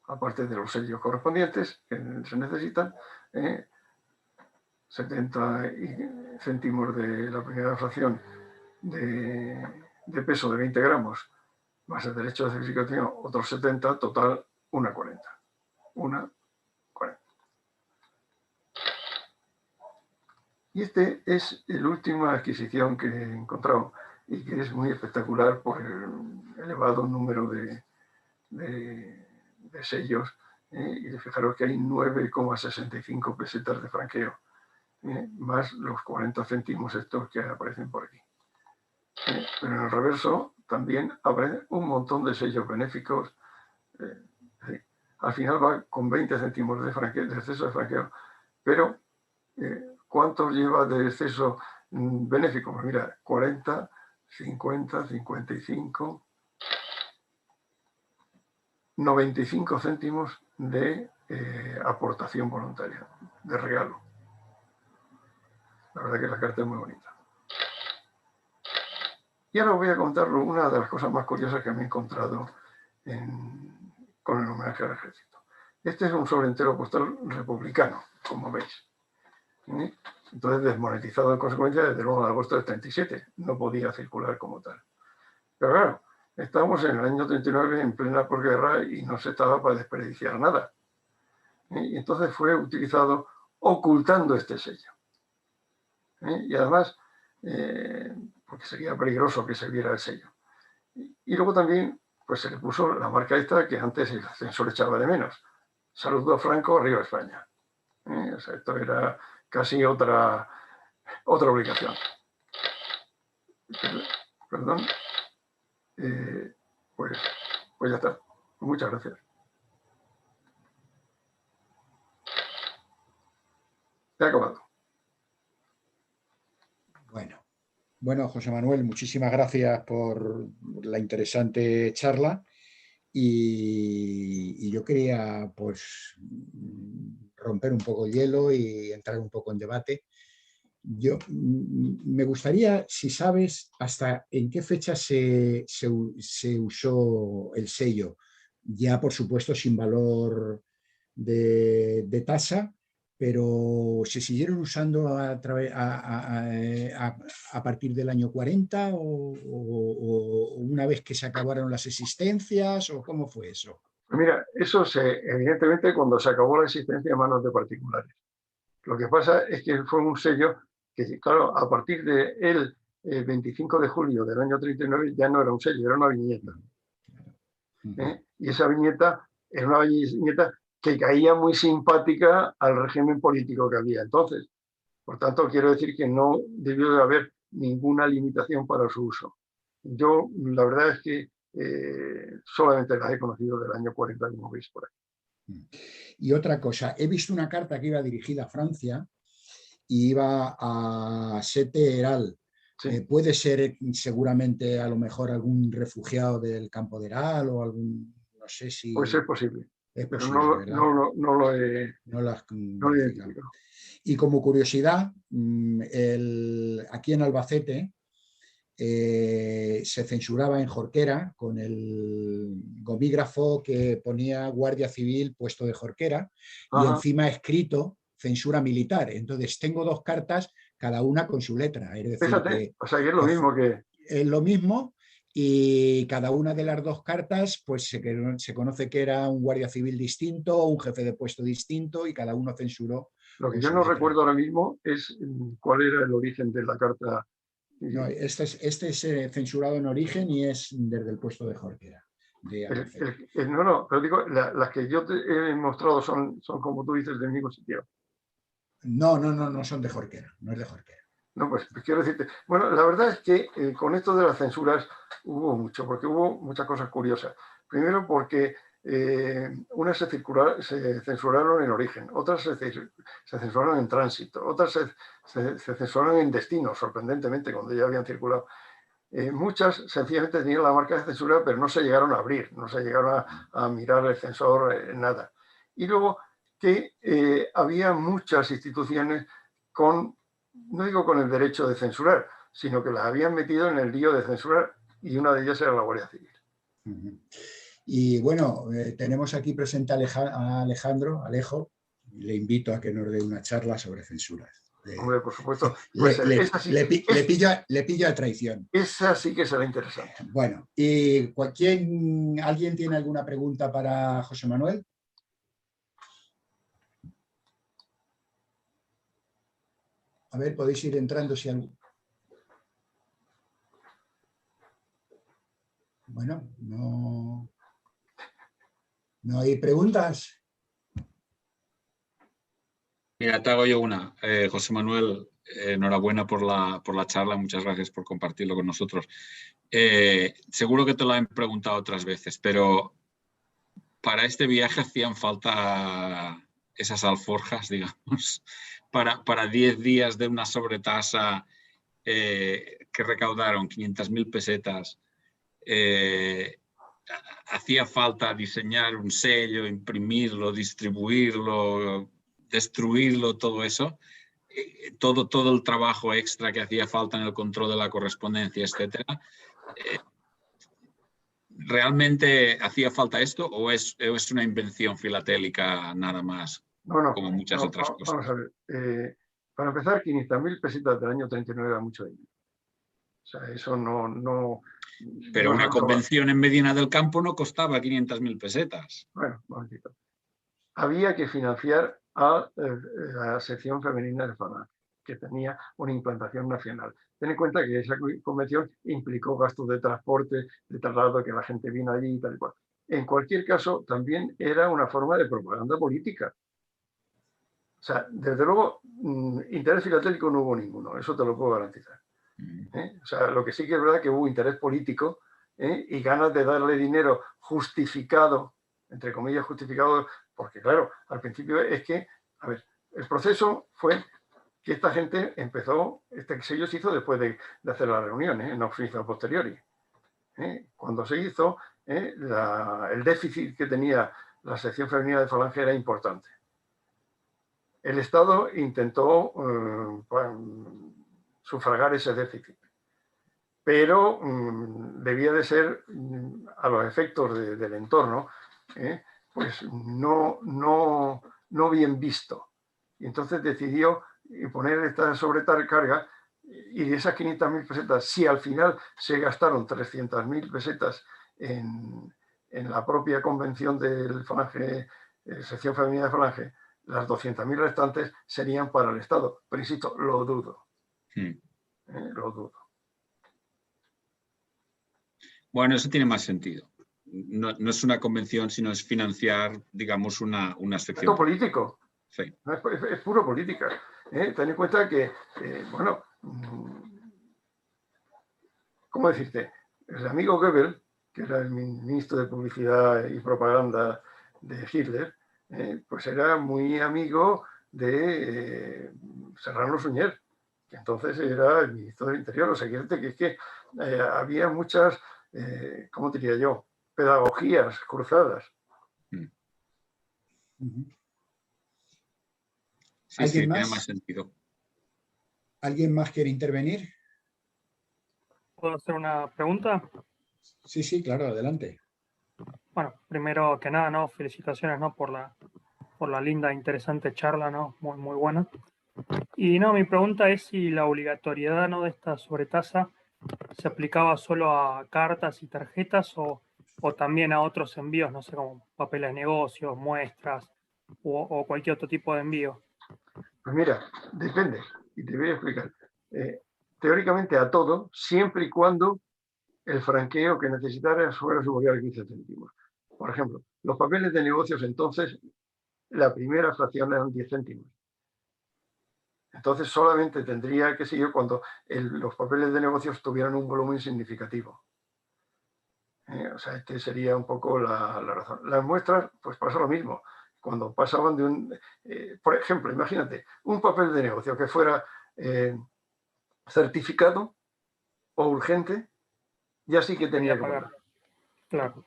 aparte de los sellos correspondientes que se necesitan, 70 céntimos de la primera fracción de peso de 20 gramos, más el derecho de certificación, otros 70, total 1,40. 1,40. Y este es la última adquisición que he encontrado y que es muy espectacular por el elevado número de sellos. Y fijaros que hay 9,65 pesetas de franqueo. más los 40 céntimos estos que aparecen por aquí. Pero en el reverso también aparecen un montón de sellos benéficos. Al final va con 20 céntimos de exceso de franqueo, pero ¿cuántos lleva de exceso benéfico? Pues mira, 40, 50, 55, 95 céntimos de aportación voluntaria, de regalo. La verdad que la carta es muy bonita. Y ahora os voy a contar una de las cosas más curiosas que me he encontrado con el homenaje al ejército. Este es un sobre entero postal republicano, como veis. Entonces desmonetizado en consecuencia desde el 1 de agosto del 37. No podía circular como tal. Pero claro, estábamos en el año 39 en plena posguerra y no se estaba para desperdiciar nada. Y entonces fue utilizado ocultando este sello. Y además, porque sería peligroso que se viera el sello. Y luego también pues se le puso la marca esta que antes el censor echaba de menos. Saludo a Franco, arriba España. O sea, esto era casi otra obligación. Perdón. Pues ya está. Muchas gracias. He acabado.
Bueno, José Manuel, muchísimas gracias por la interesante charla y yo quería pues romper un poco el hielo y entrar un poco en debate. Me gustaría, si sabes, hasta en qué fecha se usó el sello, ya por supuesto sin valor de tasa, pero ¿se siguieron usando a partir del año 40 o una vez que se acabaron las existencias o cómo fue eso?
Pues mira, eso evidentemente cuando se acabó la existencia en manos de particulares. Lo que pasa es que fue un sello que, claro, a partir del 25 de julio del año 39 ya no era un sello, era una viñeta. Y esa viñeta era una viñeta que caía muy simpática al régimen político que había entonces. Por tanto, quiero decir que no debió de haber ninguna limitación para su uso. Yo, la verdad es que solamente las he conocido del año 40, como veis por aquí.
Y otra cosa, he visto una carta que iba dirigida a Francia y iba a Sete Heral. Sí. Puede ser seguramente a lo mejor algún refugiado del campo de Heral o algún, no sé si...
Puede ser posible.
Es
pero
posible,
no lo he
identificado. Y como curiosidad, aquí en Albacete se censuraba en Jorquera con el gomígrafo que ponía Guardia Civil puesto de Jorquera. Ajá. Y encima escrito censura militar. Entonces tengo dos cartas, cada una con su letra. Es decir,
fíjate, o sea, que es lo mismo que...
Es lo mismo y cada una de las dos cartas pues se conoce que era un guardia civil distinto, un jefe de puesto distinto y cada uno censuró.
Lo que yo no recuerdo ahora mismo es cuál era el origen de la carta.
No, este es censurado en origen y es desde el puesto de Jorquera.
Pero digo, las que yo te he mostrado son como tú dices, del mismo sitio.
No son de Jorquera, no es de Jorquera.
No, pues quiero decirte, bueno, la verdad es que con esto de las censuras hubo mucho, porque hubo muchas cosas curiosas. Primero porque unas se censuraron en origen, otras se censuraron en tránsito, otras se censuraron en destino, sorprendentemente, cuando ya habían circulado. Muchas sencillamente tenían la marca de censura, pero no se llegaron a abrir, no se llegaron a mirar el censor, nada. Y luego que había muchas instituciones no digo con el derecho de censurar, sino que las habían metido en el lío de censurar y una de ellas era la Guardia Civil.
Y bueno, tenemos aquí presente a Alejo, le invito a que nos dé una charla sobre censuras.
Hombre, por supuesto.
Pues le pillo a traición.
Esa sí que será interesante.
Bueno, ¿y alguien tiene alguna pregunta para José Manuel? A ver, podéis ir entrando si algo. Bueno, no hay preguntas.
Mira, te hago yo una. José Manuel, enhorabuena por la charla, muchas gracias por compartirlo con nosotros. Seguro que te lo han preguntado otras veces, pero para este viaje hacían falta esas alforjas, digamos, para 10 días de una sobretasa que recaudaron 500.000 pesetas. Hacía falta diseñar un sello, imprimirlo, distribuirlo, destruirlo, todo eso. Todo el trabajo extra que hacía falta en el control de la correspondencia, etcétera. ¿Realmente hacía falta esto o es una invención filatélica nada más, como muchas otras cosas?
Vamos a ver. Para empezar, 500.000 pesetas del año 39 era mucho dinero. O sea, eso no...
Pero una convención en Medina del Campo no costaba 500.000 pesetas.
Bueno, un momentito. Había que financiar a la sección femenina de Falange, que tenía una implantación nacional. Ten en cuenta que esa convención implicó gastos de transporte, de traslado, que la gente vino allí y tal y cual. En cualquier caso, también era una forma de propaganda política. O sea, desde luego, interés filatélico no hubo ninguno, eso te lo puedo garantizar. O sea, lo que sí que es verdad que hubo interés político y ganas de darle dinero justificado, entre comillas justificado, porque claro, al principio es que, a ver, el proceso fue que esta gente empezó, este sello se hizo después de hacer la reunión, no se hizo a posteriori. Cuando se hizo, el déficit que tenía la sección femenina de Falange era importante. El Estado intentó sufragar ese déficit, pero debía de ser, a los efectos del entorno, pues no bien visto. Y entonces decidió poner esta sobrecarga, y de esas 500.000 pesetas, si al final se gastaron 300.000 pesetas en la propia convención del Falange, sección femenina de Falange, las 200.000 restantes serían para el Estado. Pero insisto, lo dudo. Lo dudo.
Bueno, eso tiene más sentido. No es una convención, sino es financiar, digamos, una sección.
Es político.
Sí.
Es puro política. Ten en cuenta que, bueno, ¿cómo decirte? El amigo Goebbels, que era el ministro de Publicidad y Propaganda de Hitler, pues era muy amigo de Serrano Suñer, que entonces era el ministro del Interior. O sea, que es que había muchas, ¿cómo diría yo?, pedagogías cruzadas.
Sí, tiene más sentido.
¿Alguien más quiere intervenir?
¿Puedo hacer una pregunta?
Sí, claro, adelante.
Bueno, primero que nada, ¿no? Felicitaciones, ¿no? por la linda, interesante charla, ¿no? Muy buena. Y no, mi pregunta es si la obligatoriedad, ¿no?, de esta sobretasa se aplicaba solo a cartas y tarjetas o también a otros envíos, no sé, como papeles de negocios, muestras o cualquier otro tipo de envío.
Pues mira, depende, y te voy a explicar. Teóricamente a todo, siempre y cuando el franqueo que necesitara fuera superior a 15 céntimos. Por ejemplo, los papeles de negocios entonces, la primera fracción eran 10 céntimos. Entonces solamente tendría que seguir cuando los papeles de negocios tuvieran un volumen significativo. O sea, este sería un poco la razón. Las muestras, pues pasa lo mismo. Cuando pasaban de un... por ejemplo, imagínate, un papel de negocio que fuera certificado o urgente, ya sí que tenía que pagar.
Claro.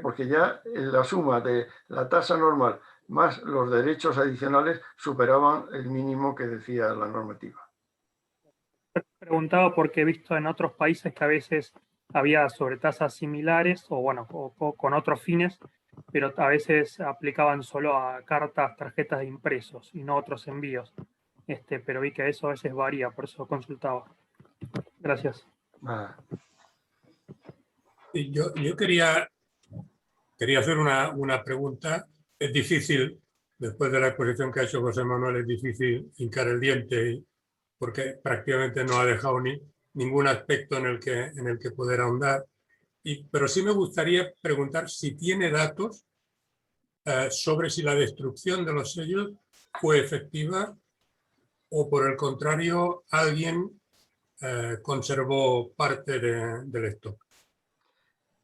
Porque ya la suma de la tasa normal más los derechos adicionales superaban el mínimo que decía la normativa.
Preguntaba porque he visto en otros países que a veces había sobretasas similares o bueno, o con otros fines, pero a veces aplicaban solo a cartas, tarjetas de impresos y no otros envíos. Pero vi que eso a veces varía, por eso consultaba. Gracias.
Yo quería hacer una pregunta. Es difícil, después de la exposición que ha hecho José Manuel, es difícil hincar el diente porque prácticamente no ha dejado ningún aspecto en el que poder ahondar. Pero sí me gustaría preguntar si tiene datos sobre si la destrucción de los sellos fue efectiva o por el contrario alguien conservó parte del stock?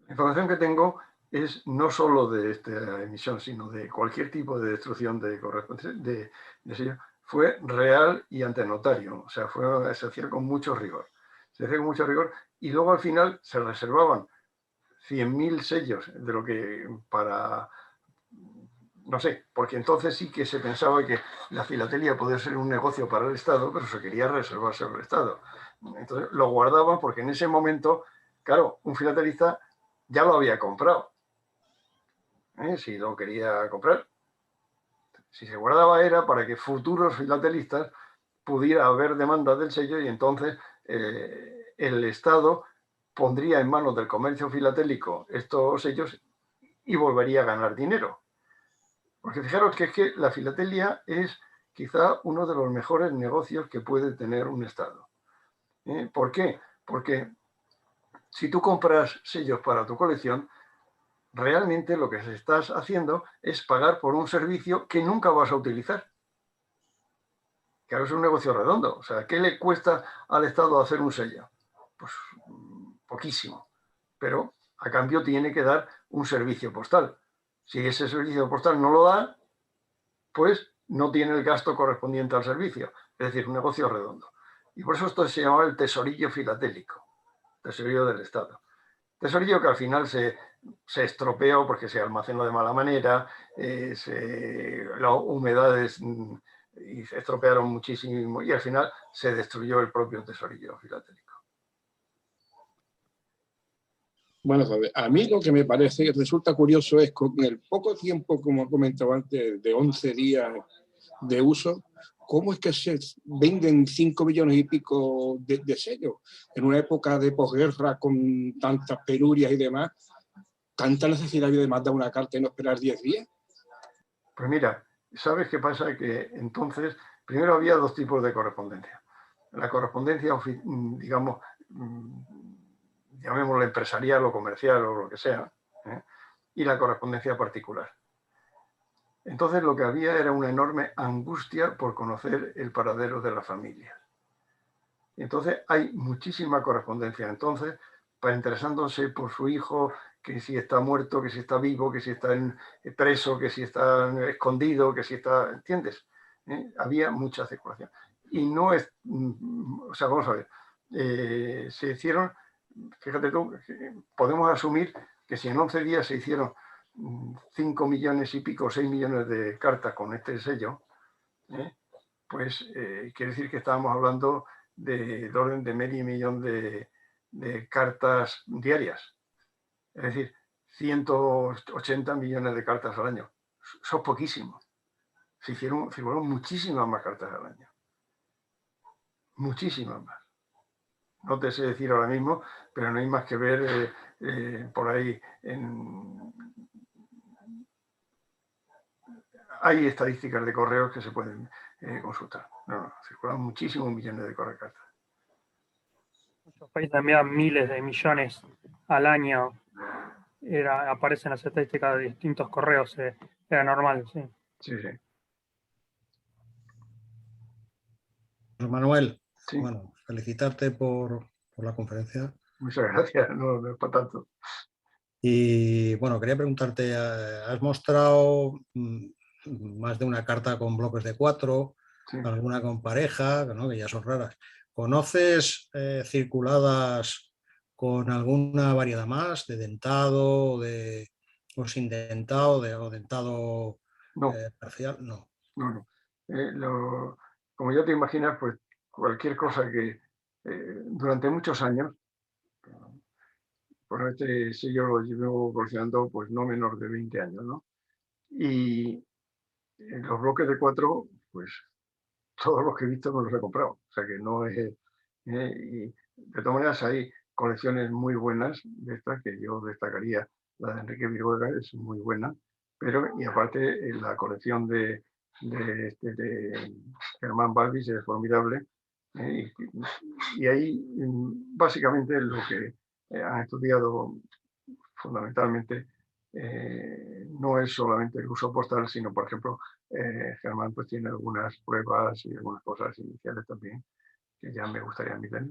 La información que tengo es no solo de esta emisión, sino de cualquier tipo de destrucción de sello, fue real y ante notario, o sea, se hacía con mucho rigor. Se hacía con mucho rigor y luego al final se reservaban 100.000 sellos de lo que para, no sé, porque entonces sí que se pensaba que la filatelia podía ser un negocio para el Estado, pero se quería reservarse al Estado. Entonces lo guardaban porque en ese momento, claro, un filatelista ya lo había comprado. Si lo quería comprar. Si se guardaba era para que futuros filatelistas pudiera haber demanda del sello y entonces el Estado pondría en manos del comercio filatélico estos sellos y volvería a ganar dinero. Porque fijaros que es que la filatelia es quizá uno de los mejores negocios que puede tener un Estado. ¿Por qué? Porque si tú compras sellos para tu colección, realmente lo que estás haciendo es pagar por un servicio que nunca vas a utilizar. Claro, es un negocio redondo. O sea, ¿qué le cuesta al Estado hacer un sello? Pues poquísimo. Pero a cambio tiene que dar un servicio postal. Si ese servicio postal no lo da, pues no tiene el gasto correspondiente al servicio. Es decir, un negocio redondo. Y por eso esto se llama el tesorillo filatélico, tesorillo del Estado. Tesorillo que al final se estropeó porque se almacenó de mala manera, las humedades y se estropearon muchísimo y al final se destruyó el propio tesorillo filatélico.
Bueno, a mí lo que me parece que resulta curioso es con el poco tiempo, como comentaba antes, de 11 días de uso, ¿cómo es que se venden 5 millones y pico de sellos? En una época de posguerra con tantas penurias y demás, ¿tanta necesidad había de mandar una carta y no esperar 10 días?
Pues mira, ¿sabes qué pasa? Que entonces, primero había dos tipos de correspondencia. La correspondencia, digamos, llamémosla empresarial o comercial o lo que sea, y la correspondencia particular. Entonces lo que había era una enorme angustia por conocer el paradero de la familia. Entonces hay muchísima correspondencia. Entonces, para interesándose por su hijo, que si está muerto, que si está vivo, que si está preso, que si está escondido, que si está... ¿Entiendes? Había mucha circulación. Y no es... O sea, vamos a ver. Se hicieron... Fíjate tú, podemos asumir que si en 11 días se hicieron 5 millones y pico, 6 millones de cartas con este sello, pues quiere decir que estábamos hablando del orden de medio millón de cartas diarias. Es decir, 180 millones de cartas al año. Eso es poquísimo. Se firmaron muchísimas más cartas al año. Muchísimas más. No te sé decir ahora mismo, pero no hay más que ver por ahí. Hay estadísticas de correos que se pueden consultar. No, circulan muchísimos millones de cartas.
Muchos países envían miles de millones al año. Aparecen las estadísticas de distintos correos. Era normal, sí.
Sí, sí.
Manuel,
Sí.
bueno, felicitarte por la conferencia.
Muchas gracias, no es para tanto.
Y bueno, quería preguntarte, has mostrado más de una carta con bloques de 4, sí, alguna con pareja, ¿no?, que ya son raras. ¿Conoces circuladas con alguna variedad más, de dentado, o sin dentado, o dentado parcial? No.
No. Como ya te imaginas, pues cualquier cosa que durante muchos años, por este sello lo llevo coleccionando pues no menor de 20 años, ¿no? Y los bloques de 4, pues todos los que he visto me los he comprado. O sea que no es... y de todas maneras hay colecciones muy buenas de estas, que yo destacaría. La de Enrique Viruega es muy buena, pero y aparte la colección de Germán Balbis es formidable. Y ahí básicamente lo que han estudiado fundamentalmente no es solamente el uso postal, sino por ejemplo Germán pues tiene algunas pruebas y algunas cosas iniciales también que ya me gustaría a mí tener.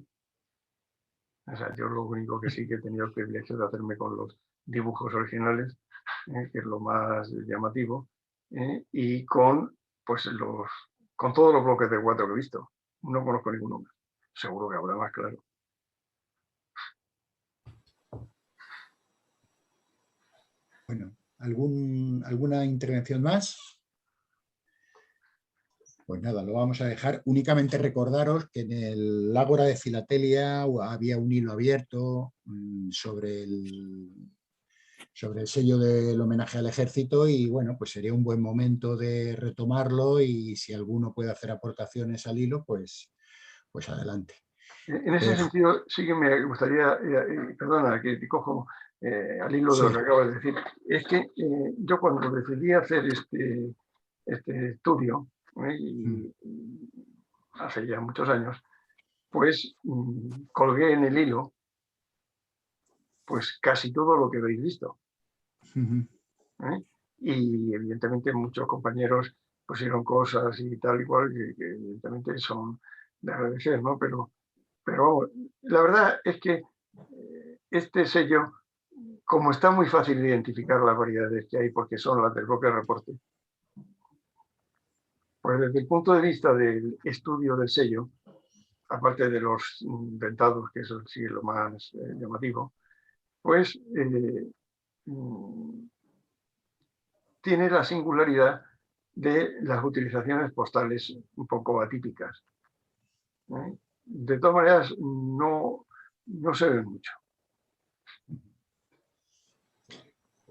O sea, yo lo único que sí que he tenido el privilegio de hacerme con los dibujos originales, que es lo más llamativo, y con, pues, con todos los bloques de 4 que he visto. No conozco ninguno más. Seguro que habrá más, claro.
Bueno, ¿alguna intervención más? Pues nada, lo vamos a dejar. Únicamente recordaros que en el Ágora de Filatelia había un hilo abierto sobre el sello del homenaje al ejército y bueno, pues sería un buen momento de retomarlo y si alguno puede hacer aportaciones al hilo, pues adelante.
En ese sentido, sí que me gustaría, perdona, que te cojo al hilo de lo que acabas de decir, es que yo cuando decidí hacer este estudio, hace ya muchos años, pues colgué en el hilo pues casi todo lo que habéis visto. Y evidentemente muchos compañeros pusieron cosas y tal y cual que evidentemente son de agradecer, ¿no? Pero la verdad es que este sello, como está muy fácil de identificar las variedades que hay porque son las del propio reporte, pues desde el punto de vista del estudio del sello, aparte de los inventados, que eso sí es lo más llamativo, pues tiene la singularidad de las utilizaciones postales un poco atípicas. De todas maneras, no se ve mucho.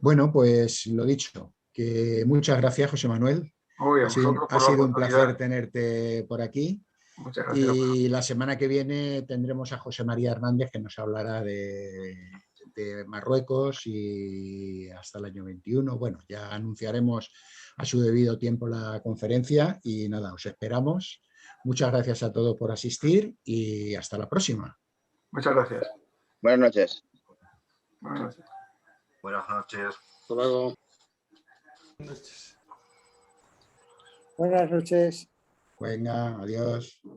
Bueno, pues lo dicho, que muchas gracias, José Manuel.
Oye,
Ha sido un placer tenerte por aquí.
Muchas gracias.
Y la semana que viene tendremos a José María Hernández, que nos hablará de Marruecos y hasta el año 21. Bueno, ya anunciaremos a su debido tiempo la conferencia y nada, os esperamos. Muchas gracias a todos por asistir y hasta la próxima.
Muchas gracias.
Buenas noches.
Buenas noches.
Buenas noches.
Hasta luego.
Buenas noches.
Venga, adiós.